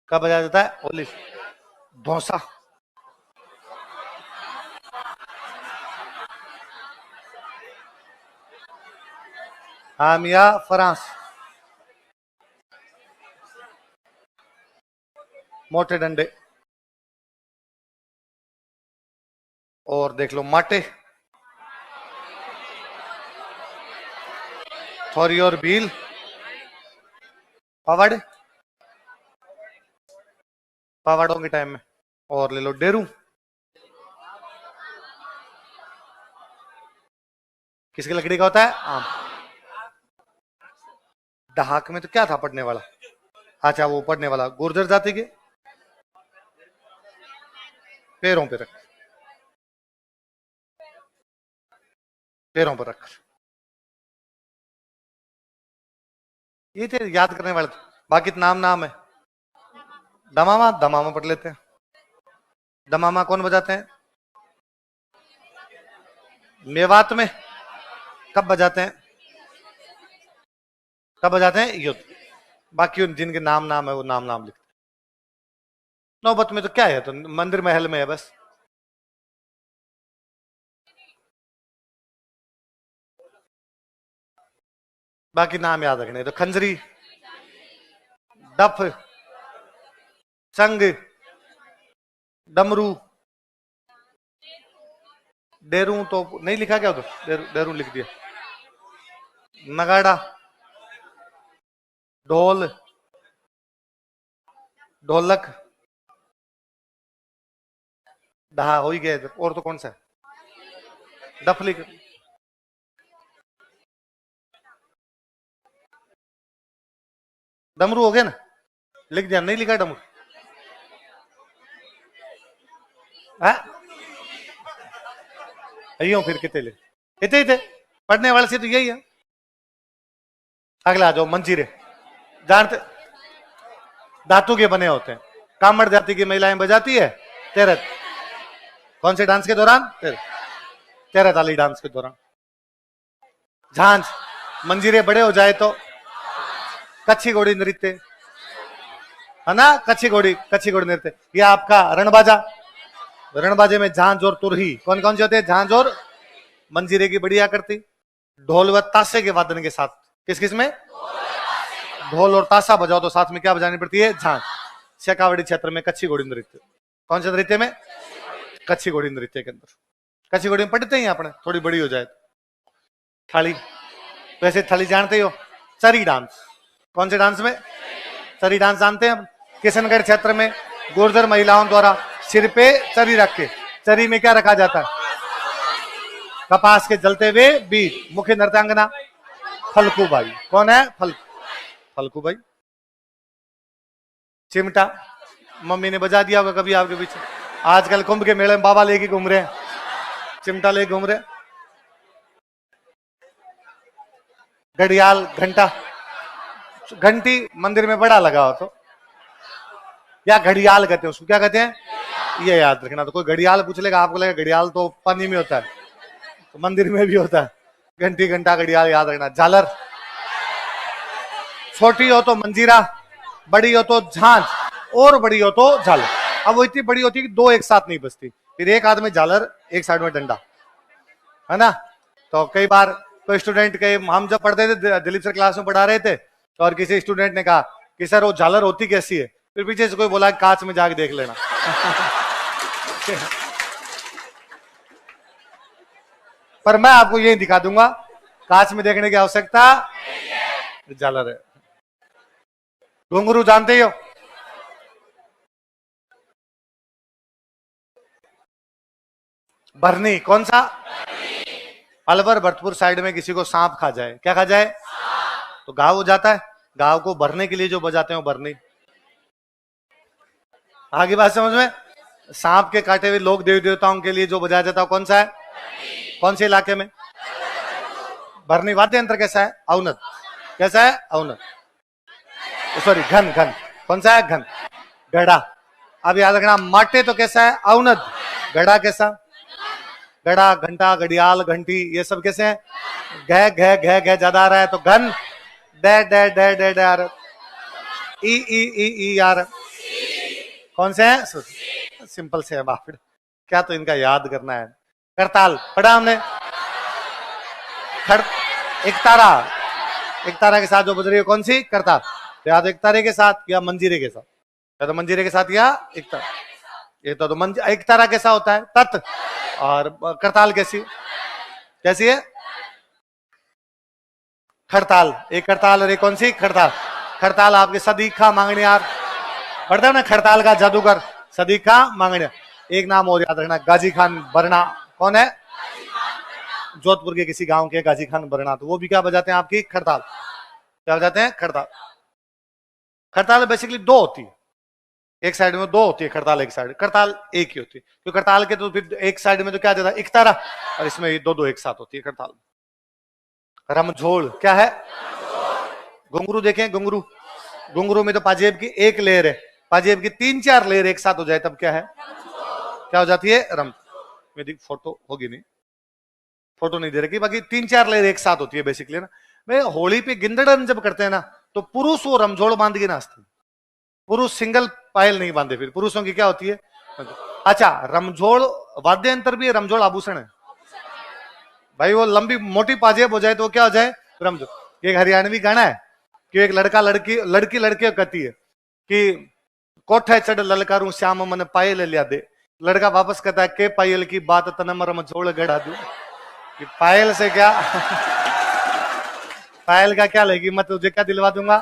कब बजाया जाता है, होली। धौसा, हामिया, फ्रांस, मोटे डंडे। और देख लो, माटे, थोरी और भील, पवाड़, पवाड़ों के टाइम में। और ले लो, डेरू, किसकी लकड़ी का होता है, आम। डहाक में तो क्या था पढ़ने वाला, अच्छा वो पढ़ने वाला गुर्जर जाति के, पैरों पे रख। पैरों पर रख। ये थे याद करने वाले। बाकी तो नाम नाम है। दमामा, दमामा पढ़ लेते हैं। दमामा कौन बजाते हैं? मेवात में। कब बजाते हैं? कब बजाते हैं? युद्ध। बाकी जिनके नाम नाम है वो नाम नाम लिखते हैं। नौबत में तो क्या है, तो मंदिर महल में है बस। बाकी नाम याद रखने। तो खंजरी, डफ, संग, डमरू, डेरू तो नहीं लिखा क्या उधर? डेरू लिख दिया। नगाड़ा, ढोल, ढोलक, ढहा हो ही गया इधर। और तो कौन सा है? डफ लिख। डमरू हो गया ना? लिख दिया? नहीं लिखा डमरू? अयो फिर कितने लिख? इतने ही थे पढ़ने वाले से तो यही है। अगला आ जाओ। मंजीरे जानते? धातु के बने होते हैं। कामड़ जाति की महिलाएं बजाती है तेरह। कौन से डांस के दौरान? तेरह ताली डांस के दौरान। झांझ, मंजीरे बड़े हो जाए तो कच्छी घोड़ी नृत्य, है ना? कच्छी घोड़ी नृत्य। ये आपका रणबाजा। रणबाजे में झांझ और तुरही कौन कौन से होते हैं? झांझ और मंजीरे की बढ़िया करती। ढोल व ताशे के वादन के साथ। किस किस में? ढोल और ताशा बजाओ तो साथ में क्या बजानी पड़ती है? झांझ। शेखावटी क्षेत्र में कच्छी घोड़ी नृत्य। कौन से नृत्य में? कच्छी घोड़ी नृत्य के अंदर। कच्छी घोड़ी में पढ़ते ही अपने, थोड़ी बड़ी हो जाए। थाली, वैसे थाली जानते हो? चरी डांस। कौन से डांस में? चरी डांस जानते हैं हम। किशनगढ़ क्षेत्र में गुर्जर महिलाओं द्वारा सिर पे चरी रख के, चरी में क्या रखा जाता है? कपास के जलते हुए बीज। मुख्य नृत्यांगना फलकूबाई। कौन है? फलकूबाई। चिमटा मम्मी ने बजा दिया होगा कभी आपके पीछे। आजकल कुंभ के मेले में बाबा लेके घूम रहे हैं, चिमटा लेके घूम रहे। घड़ियाल, घंटा, घंटी मंदिर में बड़ा लगा हो तो या घड़ियाल कहते हैं उसको। क्या कहते हैं? ये याद रखना। तो कोई घड़ियाल पूछ लेगा, आपको लगेगा घड़ियाल तो पानी में होता है, तो मंदिर में भी होता है। घंटी, घंटा, घड़ियाल याद रखना। झालर, छोटी हो तो मंजीरा, बड़ी हो तो झांझ, और बड़ी हो तो झालर। अब वो इतनी बड़ी होती है कि दो एक साथ नहीं बजती, फिर एक हाथ में झालर, एक साइड में डंडा, है ना? तो कई बार कोई स्टूडेंट के, हम जब पढ़ते थे दिलीप सर क्लास में पढ़ा रहे थे, तो और किसी स्टूडेंट ने कहा कि सर वो झालर होती कैसी है? फिर पीछे से कोई बोला कांच में जाके देख लेना। पर मैं आपको यही दिखा दूंगा, कांच में देखने की आवश्यकता झालर है। घुंघरू जानते हो? भरनी। कौन सा? अलवर भरतपुर साइड में किसी को सांप खा जाए, क्या खा जाए? तो घाव हो जाता है। घाव को भरने के लिए जो बजाते हैं भरनी। आगे बात समझ में? सांप के काटे हुए लोग देवी देवताओं के लिए जो बजाया जाता है कौन सा है? कौन से इलाके में? भरनी। वाद्य यंत्र कैसा है? अवनत। कैसा है? अवनत। सॉरी, घन। घन कौन सा है? घन। घड़ा। अब याद रखना, माटे तो कैसा है? अवनत। घड़ा कैसा? घड़ा, घंटा, घड़ियाल, घंटी, ये सब कैसे हैं? घ घ घ घ ज्यादा आ रहा है तो घन। डे डे डे डे डे आ रहा। ई ई ई ई आ रहा। कौन से हैं? सिंपल से है बाप, क्या तो इनका याद करना है। करताल पढ़ा हमने। एक तारा, एक तारा के साथ जो बज रही है कौन सी? करताल। याद एक तारे के साथ या मंजीरे के साथ? या तो मंजीरे के साथ या एक तारा। ये तो एक तारा कैसा होता है? तत्। और करताल कैसी? कैसी है? खड़ताल। एक करताल और एक कौन सी? खड़ताल। खड़ताल आपके सदीखा मांगनियार पढ़ते हो ना? खड़ताल का जादूगर सदीखा मांगनियार। एक नाम और याद रखना, गाजी खान बरना। कौन है? जोधपुर के किसी गांव के गाजी खान बरना, तो वो भी क्या बजाते हैं? आपकी खड़ताल। क्या बजाते हैं? खड़ताल। खड़ताल बेसिकली दो होती है, एक साइड में दो होती है करताल, एक साइड करताल एक ही होती है, क्योंकि करताल के तो फिर एक साइड में तो क्या जाता है इकतारा, और इसमें ये दो दो एक साथ होती है करताल। रमझोल क्या है? घुंघरू देखें, घुंघरू, घुंघरू में तो पाजेब की एक लेयर है, पाजेब की 3-4 लेयर एक साथ हो जाए तब क्या है? क्या हो जाती है? रम। मेरी फोटो होगी नहीं, फोटो नहीं दे रखी, बाकी 3-4 लेयर एक साथ होती है बेसिकली ना। मैं होली पे गिंदड़न जब करते हैं ना तो पुरुष वो रमझोल बांध के नाचते हैं, पुरुष सिंगल पायल नहीं बांधे, फिर पुरुषों की क्या होती है? अच्छा, रमझोल वाद्य यंत्र भी है, रमझोल आभूषण है भाई। वो लंबी मोटी पाजेब हो जाए तो क्या हो जाए? रमझोल। एक हरियाणवी गाना है कि एक लड़का लड़की लड़की लड़के कहती है कि कोठे चढ़ ललकारू श्याम मन पायल लिया दे, लड़का वापस कहता है के पायल की बात तनम रमझोल गड़ा दू, कि पायल से क्या पायल का क्या लेगी, मैं तुझे क्या दिलवा दूंगा?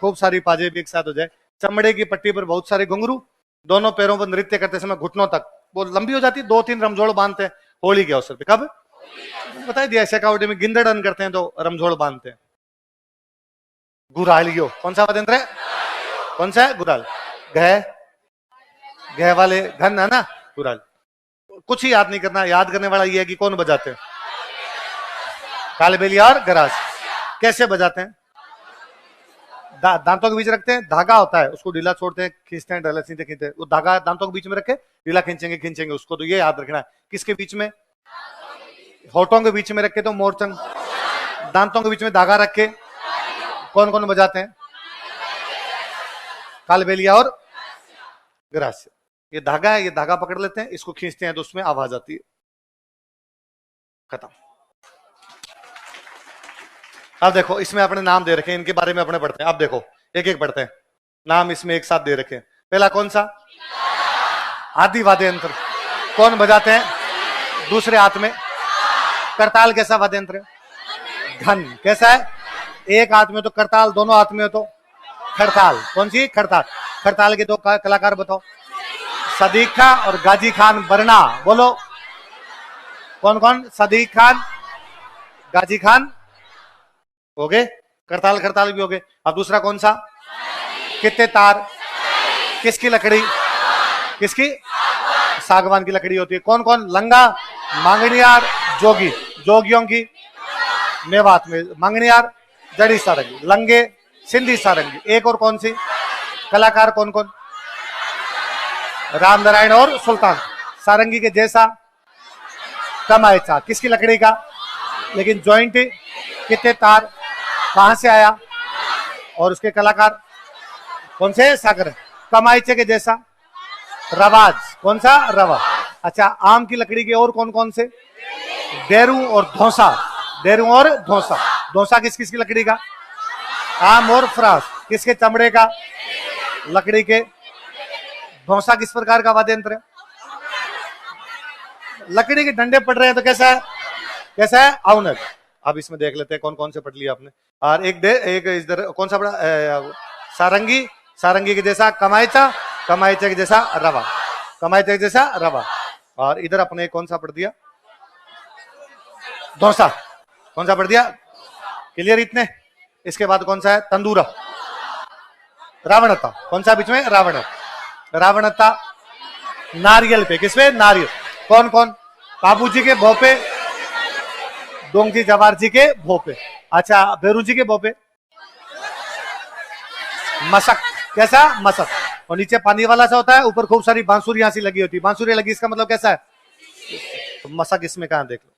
खूब सारी पाजेब एक साथ हो जाए, चमड़े की पट्टी पर बहुत सारे घुंघरू, दोनों पैरों पर नृत्य करते समय घुटनों तक वो लंबी हो जाती, 2-3 रमझोल बांधते हैं होली के अवसर पे। कब बता दिया, शेखावटी में गिंदड़न करते हैं तो रमझोल बांधते हैं। गुरालियो कौन सा वाद्य यंत्र है? कौन सा है? गुराल। घ वाले घन है ना, गुराल। कुछ ही याद नहीं करना, याद करने वाला ये है कि कौन बजाते हैं, कालबेलिया और गरास। कैसे बजाते हैं? दांतों के बीच रखते हैं, धागा होता है उसको ढीला छोड़ते हैं, खींचते हैं, ढीला सीधे खींचते हैं, वो धागा दांतों के बीच में रखे ढीला खींचेंगे खींचेंगे उसको, तो ये याद रखना है। किसके बीच में? होठों के बीच में रखे तो मोरचंग, दांतों के बीच में धागा रखे कौन कौन बजाते हैं? कालबेलिया और ग्रास्य। ये धागा है, ये धागा पकड़ लेते हैं, इसको खींचते हैं तो उसमें आवाज आती है। खत्म। अब देखो इसमें अपने नाम दे रखे हैं, इनके बारे में अपने पढ़ते हैं। अब देखो एक एक पढ़ते हैं, नाम इसमें एक साथ दे रखे हैं। पहला कौन सा? आदि वाद्य यंत्र, कौन बजाते हैं? दूसरे हाथ में। करताल कैसा वाद्य यंत्र है? घन। कैसा है? एक हाथ में तो करताल, दोनों हाथ में हो तो खड़ताल। कौन सी? खड़ताल। खड़ताल के दो कलाकार बताओ। सदीक खान और गाजी खान बरना, बोलो कौन कौन? सदीक खान, गाजी खान हो गए, करताल खड़ताल भी हो गए। अब दूसरा कौन सा? कितने तार, किसकी लकड़ी? किसकी? सागवान की लकड़ी होती है। कौन कौन? लंगा, मांगनियार, जोगी। जोगियों की मेवात में मांगनियार, जड़ी सारंगी, लंगे सिंधी सारंगी। एक और कौन सी? कलाकार कौन कौन? राम नारायण और सुल्तान। सारंगी के जैसा कमायचा, किसकी लकड़ी का? लेकिन जॉइंट। कितने तार, कहां से आया? और उसके कलाकार कौन से? सागर। कमायचे के जैसा रवाज, कौन सा? रवा। अच्छा, आम की लकड़ी के और कौन कौन से? डेरू और धौसा। डेरू और धौसा। धौसा किस किस की लकड़ी का? आम और फ्रांस। किसके? चमड़े का, लकड़ी के। धौसा किस प्रकार का वाद्य यंत्र है? लकड़ी के डंडे पड़ रहे हैं तो कैसा है? कैसा है? औनक। अब इसमें देख लेते हैं कौन कौन से पढ़ लिया आपने। और एक इधर कौन सा पढ़ा? सारंगी, सारंगी के जैसा कमायचा, कमायचा के जैसा रवा, कमायचा के जैसा रवा। और इधर अपने कौन सा पढ़ दिया? धौसा। कौन सा पढ़ दिया? क्लियर इतने? इसके बाद कौन सा है? तंदूरा, रावणता। कौन सा बीच में? रावण, रावणता। नारियल पे, किसपे? नारियल। कौन कौन? बाबू जी के भोपे, डोंगजी जवार जी के भोपे। अच्छा, बेरू जी के भोपे। मशक। कैसा? मशक। और नीचे पानी वाला सा होता है, ऊपर खूब सारी बांसुरी सी लगी होती है। बांसुरी लगी, इसका मतलब कैसा है? तो मशक इसमें कहां? देख लो,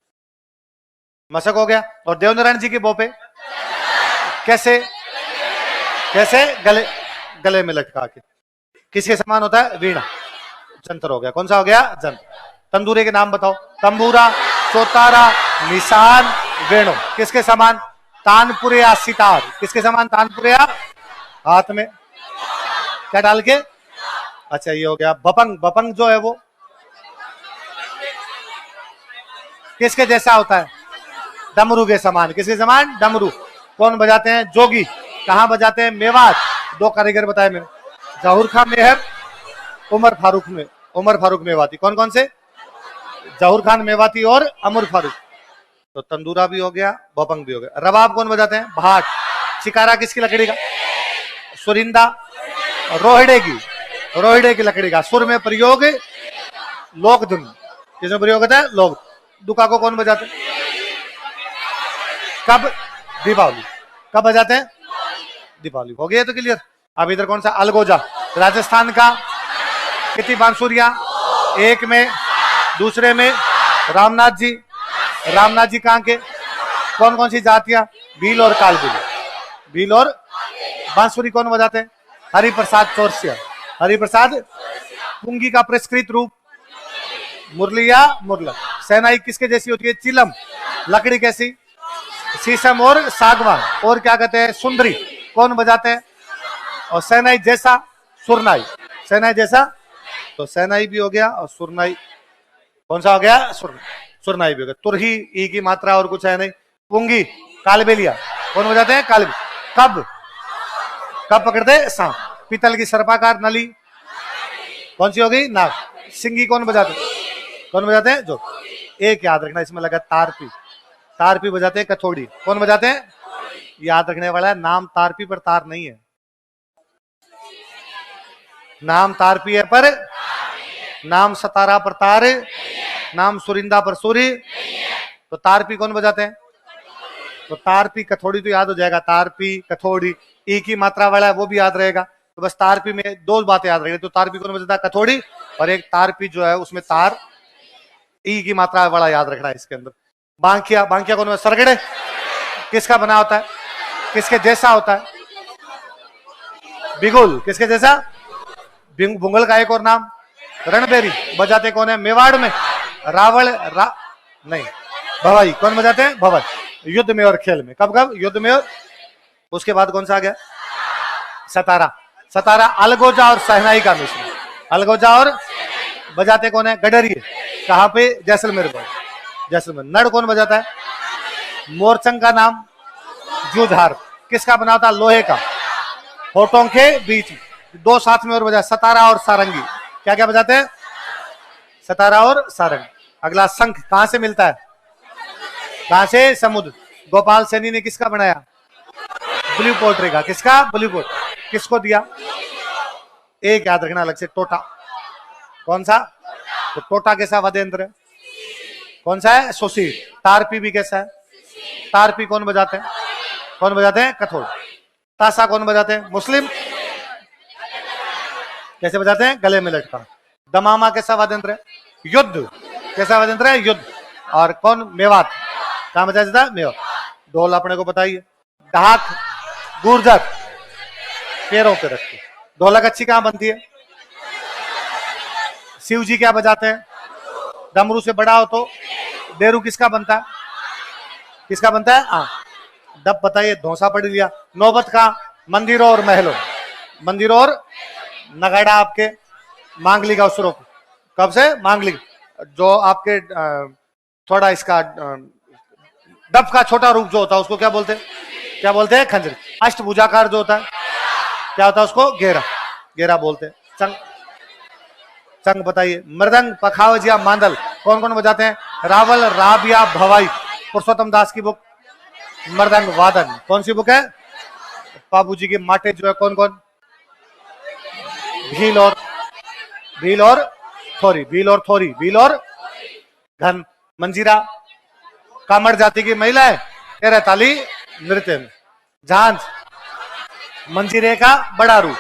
मशक हो गया। और देवनारायण जी के भोपे कैसे? कैसे? गले, गले में लटका के। किसके समान होता है? वीणा। जंतर हो गया। कौन सा हो गया? जंतर। तंदूरे के नाम बताओ। तंबूरा, चौतारा, निशान, वेणु। किसके समान? तानपुरिया, सितार। किसके समान? तानपुरिया। हाथ में क्या डाल के? अच्छा, ये हो गया बपंग। बपंग जो है वो किसके जैसा होता है? डमरू के समान। किसके समान? डमरू। कौन बजाते हैं? जोगी। कहां बजाते हैं? मेवात। दो कारीगर बताए मैंने, जहूर खान मेहर, उमर फारूक में, उमर फारूक मेवाती। कौन कौन से? जहूर खान मेवाती और अमर फारूक। तो तंदूरा भी हो गया, बपंग भी हो गया। रबाब कौन बजाते हैं? भाट। शिकारा किसकी लकड़ी का? सुरिंदा, रोहड़े की। रोहिड़े की लकड़ी का। सुर में प्रयोग लोक धुन, किसमें प्रयोग होता है? लोक। दुका को कौन बजाते? कब? दीपावली। कब बजाते हैं? दीपावली। हो गया तो क्लियर। अब इधर कौन सा? अलगोजा, राजस्थान का। कितनी बांसुरियां? एक में। दूसरे में रामनाथ जी। रामनाथ जी कहाँ के? कौन कौन सी जातियां? भील और कालबील। भील और बांसुरी कौन बजाते हैं? हरिप्रसाद चौरसिया। हरिप्रसाद। पुंगी का परिष्कृत रूप मुरली या मुरला। सेनाई किसके जैसी होती है? चिलम। लकड़ी कैसी? शीशम और सागवान। और क्या कहते हैं? सुंदरी। कौन बजाते हैं? और सेनाई जैसा? सुरनाई। सेनाई जैसा तो सेनाई भी हो गया, और सुरनाई कौन सा हो गया? सुरनाई भी हो गया। तुरही ई की मात्रा और कुछ है नहीं। पुंगी कालबेलिया कौन बजाते हैं? कालबेलिया। कब? कब पकड़ते? सांप। पीतल की सर्पाकार नली कौन सी हो गई? नाग। सिंगी कौन बजाते? कौन बजाते हैं? जो। एक याद रखना, इसमें लगा तारपी। तारपी बजाते हैं कथोड़ी। कौन बजाते हैं? याद रखने वाला है, नाम तारपी पर तार नहीं है। नाम तारपी है पर नाम सतारा पर तार, नाम सुरिंदा पर सूरी। तो तारपी कौन बजाते हैं? तो तारपी कथोड़ी तो याद हो जाएगा। तारपी कथोड़ी ई की मात्रा वाला है वो भी याद रहेगा। तो बस तारपी में दो बातें याद रहेगी। तो तारपी कौन बजाता है? कथोड़ी। और एक तारपी जो है उसमें तार ई की मात्रा वाला याद रखना है इसके अंदर। बांकिया। बांकिया कौन? सरगड़े किसका बना होता है? किसके जैसा होता है? बिगुल किसके जैसा? बुंगल का एक और नाम रणबेरी। बजाते कौन है? मेवाड़ में रावण नहीं, भवाई। कौन बजाते हैं? भवाई। युद्ध में और खेल में। कब कब? युद्ध में और। उसके बाद कौन सा आ गया? सतारा। सतारा अलगोजा और सहनाई का मिश्रण। अलगोजा और बजाते कौन है? गडरिए। कहां पे? जैसलमेर पर। जैसलमेर। नड़ कौन बजाता है? मोरचंग का नाम जूझार। किसका बना होता? लोहे का। होठों के बीच। दो साथ में और बजा, सतारा और सारंगी। क्या क्या बजाते हैं? सतारा और सारंगी। अगला शंख कहां से मिलता है? कहां से? समुद्र। गोपाल सैनी ने किसका बनाया? ब्लू पोट्री का। किसका? Blue pot. किसको दिया? एक याद रखना अलग से, टोटा। कौन सा? तो टोटा कैसा वाद्य यंत्र है? कौन सा है? सोसी। तारपी भी कैसा है? तारपी कौन बजाते हैं? कौन बजाते हैं? कथोड़। तासा कौन बजाते हैं? मुस्लिम। कैसे बजाते हैं? गले में लटका। दमामा कैसा वाद्य यंत्र है? युद्ध। कैसा वाद्य यंत्र है? युद्ध। और कौन? मेवात। कहां बजाया जाता है? मेवात। ढोल अपने को बताइए। ढाक गुर्जर पैरों पे रखते। ढोलक अच्छी कहां बनती है? शिव जी क्या बजाते हैं? डमरू से बड़ा हो तो डेरू किसका बनता है? किसका बनता है? हाँ। डब बताइए। धौसा पढ़ लिया। नौबत का? मंदिरों और महलों। मंदिरों और नगाड़ा आपके मांगलिक अवसरों को। कब से? मांगलिक। जो आपके थोड़ा इसका डब का छोटा रूप जो होता है उसको क्या बोलते हैं? क्या बोलते हैं? खंजरी। अष्टभुजाकार जो होता है क्या होता है? उसको घेरा। घेरा बोलते हैं। चंग। चंग बताइए। मृदंग पखावजिया मांदल कौन कौन बजाते हैं? रावल राबिया भवाई। पुरुषोत्तम दास की बुक मृदंग वादन। कौन सी बुक है? बाबू जी के माटे जो है कौन कौन? भील और थोरी। भील और थोरी। भील और घन। मंजीरा कामड़ जाति की महिला है। तेरह ताली नृत्य में। झांझ मंजीरे का बड़ा रूप।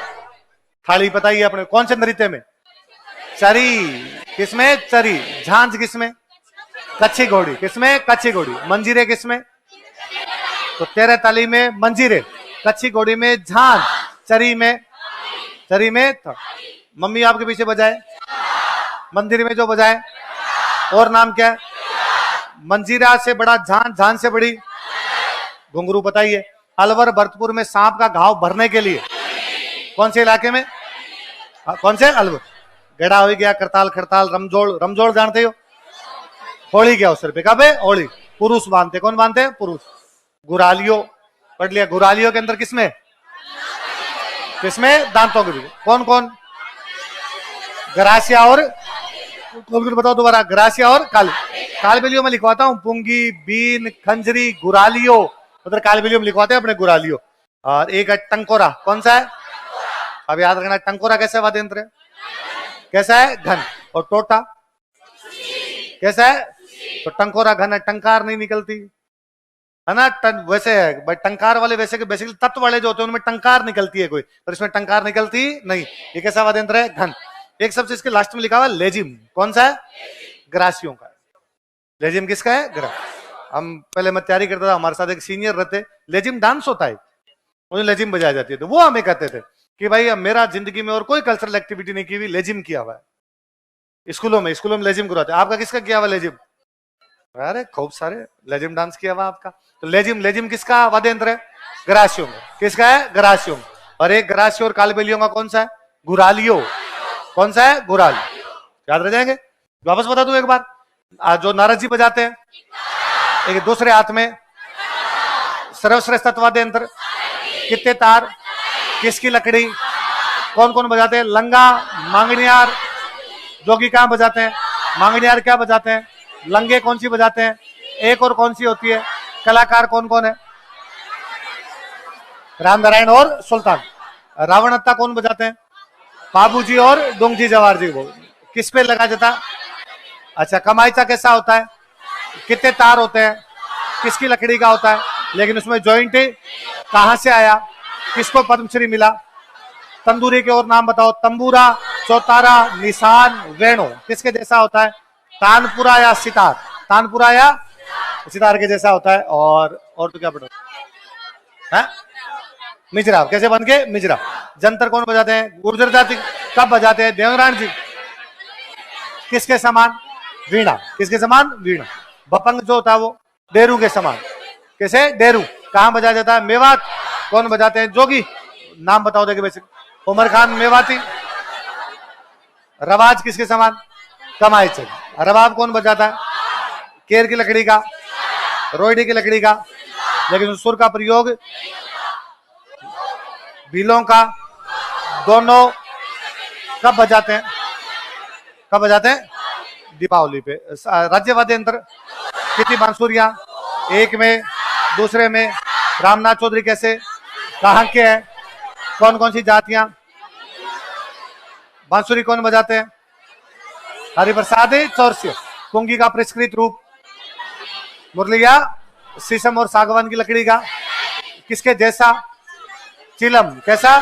थाली बताइए अपने कौन से नृत्य में? चरी। किसमें? चरी। झांझ किसमें? कच्ची घोड़ी। किसमें? कच्ची घोड़ी। मंजीरे किसमें? तो तेरह ताली में मंजीरे, कच्ची घोड़ी में झांझ, चरी में था। मम्मी आपके पीछे बजाए, मंदिर में जो बजाए, और नाम क्या है? मंजीरा से बड़ा झांझ, झांझ से बड़ी घुंघरू। बताइए। अलवर भरतपुर में सांप का घाव भरने के लिए कौन से इलाके में? कौन से? अलवर। गड़ा हो गया। करताल खड़ताल। रमजोड़। रमजोड़ जानते हो? होली के अवसर पे। कब है? होली। पुरुष बांधते। कौन बांधते हैं? पुरुष। गुरालियो पढ़ लिया। गुरालियो के अंदर किसमें? दांतों के बीच। कौन कौन? गरासिया और कौन बताओ दोबारा? गरासिया और कालबेलियो में लिखवाता हूँ। पुंगी, बीन, खंजरी, गुरालियो। उधर कालबेलियो में लिखवाते हैं अपने गुरालियो। और एक है टंकोरा। कौन सा है? अब याद रखना। टंकोरा कैसे वाद्य यंत्र है? कैसा है? घन। और टोटा कैसा है? तो टंकोरा घन है, टंकार नहीं निकलती है ना। वैसे है भाई टंकार वाले, वैसे के बेसिकली तत्व वाले जो होते हैं उनमें टंकार निकलती है कोई, पर इसमें टंकार निकलती नहीं। ये कैसा वाद्यंत्र है? घन। एक सबसे इसके लास्ट में लिखा हुआ लेजिम, कौन सा है? ग्रासियों का। लेजिम किसका है? ग्रा। हम पहले मैं तैयारी करता था, हमारे साथ एक सीनियर रहते, लेजिम डांस होता है, उन्हें लेजिम बजाई जाती है, तो वो हमें कहते थे कि भाई अब मेरा जिंदगी में और कोई कल्चरल एक्टिविटी नहीं की हुई, लेजिम किया हुआ है। स्कूलों में लेजिम करवाते। आपका किसका किया हुआ लेजिम? अरे खूब सारे लेजिम डांस किया हुआ आपका। तो लेजिम किसका वाद्य यंत्र है? ग्रासियों में। किसका है? ग्रासियों में। और एक ग्रासियों और कालबेलियों का कौन सा है? गुरालियो। कौन सा है? गुराल। याद रह जाएंगे? वापस बता दूं एक बार, जो नारद जी बजाते हैं, एक दूसरे हाथ में सर्वश्रेष्ठ वाद्य यंत्र, कितने तार, किसकी लकड़ी, कौन कौन बजाते हैं? लंगा, मांगनियार। जोगी कहां बजाते हैं? मांगनियार क्या बजाते हैं? लंगे कौन सी बजाते हैं? एक और कौन सी होती है? कलाकार कौन कौन है? रामनारायण और सुल्तान। रावणत्ता कौन बजाते हैं? बाबूजी और डोंगजी जवार जी। वो किस पे लगा जाता? अच्छा, कमाईचा कैसा होता है? कितने तार होते हैं? किसकी लकड़ी का होता है? लेकिन उसमें जॉइंट कहां से आया? किसको पद्मश्री मिला? तंदूरी के और नाम बताओ। तंबूरा, चौतारा, निशान, वेणु। किसके जैसा होता है? तानपुरा या सितार? तानपुरा या सितार के जैसा होता है। और तो क्या पढ़ो? मिजरा। कैसे बन के? मिजरा। जंतर कौन बजाते हैं? गुर्जर जाति। कब बजाते हैं? देवनारायण जी। किसके समान? वीणा। किसके समान? वीणा। भपंग जो होता है वो डेरू के समान। कैसे? डेरू। कहां बजाया जाता है? मेवात। कौन बजाते हैं? जोगी। नाम बताओ देखे वैसे। उमर खान मेवाती। रवाज किसके समान? कमाईचा। रबाब कौन बजाता है? केर की लकड़ी का, रोहिणी की लकड़ी का, लेकिन सुर का प्रयोग भीलों का। दोनों कब बजाते हैं? कब बजाते हैं? दीपावली पे। राज्य वाद्य यंत्र कितनी बांसुरियां? एक में, दूसरे में। रामनाथ चौधरी कैसे? कहां के हैं? कौन कौन सी जातियां? बांसुरी कौन बजाते हैं? हरिप्रसाद चौरसिया। पुंगी का परिष्कृत रूप? मुरलिया शीशम और सागवान की लकड़ी का। किसके जैसा? चिलम। कैसा?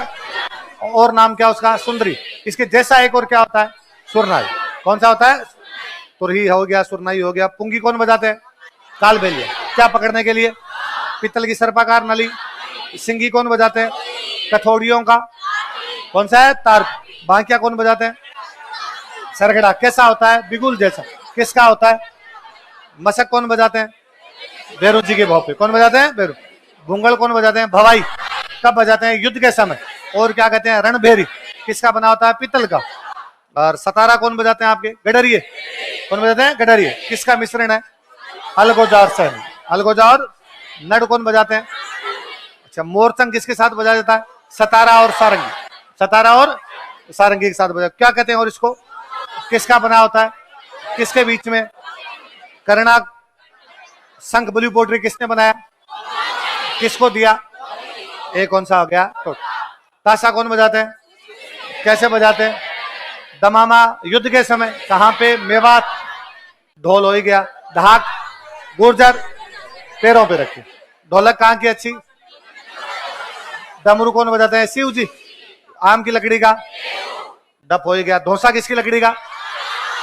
और नाम क्या उसका? सुंदरी। इसके जैसा एक और क्या होता है? सुरनाई। कौन सा होता है? तुरही हो गया, सुरनाई हो गया। पुंगी कौन बजाते हैं? कालबेलिया। क्या पकड़ने के लिए? पित्तल की सर्पाकार नली। सिंगी कौन बजाते हैं? कथौड़ियों का। कौन सा है? तार। बांकिया कौन बजाते हैं? सरगड़ा। कैसा होता है? बिगुल जैसा। किसका होता है? मशक कौन बजाते हैं? भैरू जी के भोपे। कौन बजाते हैं? भैरू। भूंगल कौन बजाते हैं? भवाई। कब बजाते हैं? युद्ध के समय। और क्या कहते हैं? रणभेरी। किसका बना होता है? पित्तल का। और सतारा कौन बजाते हैं आपके? गडरिये। कौन बजाते हैं? गडरिये। किसका मिश्रण है? अलगोजा और सहनी। अलगोजा और नड कौन बजाते हैं? अच्छा, मोरचंग किसके साथ बजाया जाता है? सतारा और सारंगी। सतारा और सारंगी के साथ बजा। क्या कहते हैं? और इसको किसका बना होता है? किसके बीच में? करना संख ब्लू पोट्री किसने बनाया? किसको दिया? एक कौन सा हो गया? तो ताशा कौन बजाते हैं? कैसे बजाते हैं? दमामा युद्ध के समय। कहां पे? मेवात। ढोल हो ही गया। ढाक, गुर्जर पैरों पे रखी। ढोलक कहां की अच्छी? डमरू कौन बजाते हैं? शिव जी। आम की लकड़ी का। डप हो ही गया। धोसा किसकी लकड़ी का?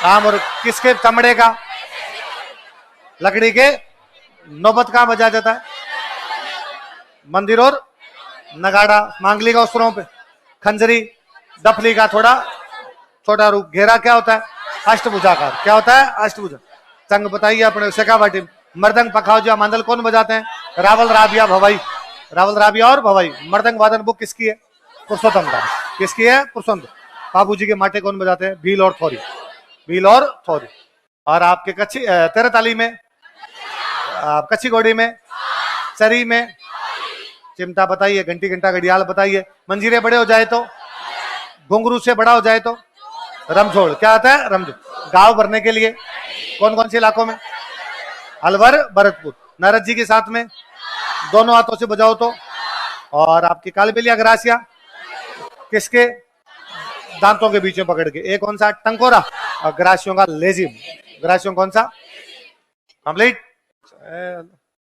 आम। और किसके चमड़े का? लकड़ी के। नौबत कहां बजाया जाता है? मंदिर और नगाड़ा मांगली का उसरों पे। खंजरी डफली का थोड़ा छोटा रूप। घेरा क्या होता है? अष्टभुजाकार। क्या होता है? अष्टभुजा। संग बताइए अपने शेखावाटी। मृदंग पखावजिया मांदल कौन बजाते हैं? रावल राबिया भवाई। रावल राबिया और भवाई। मृदंग वादन बुक किसकी है? पुरुषोत्तम दास। किसकी है? पुरुषोत्तम। बाबूजी के माटे कौन बजाते हैं? भील और थोरी। भील और थोरी। और आपके कच्ची तेरे ताली में, कच्ची घोड़ी में, चरी में, चिमटा बताइए, घंटी घंटा घड़ियाल बताइए। मंजीरे बड़े हो जाए तो? घुंघरू से बड़ा हो जाए तो? रमझोड़। क्या आता है? रमझोड़। गांव भरने के लिए कौन कौन से इलाकों में? अलवर, भरतपुर। नारद जी के साथ में दोनों हाथों से बजाओ तो? और आपकी कालबेलिया ग्रासिया किसके? दांतों के बीच में पकड़ के। ए कौन सा? टंकोरा। और ग्रासियों का लेजिम। ग्रासियों कौन सा? कंप्लीट।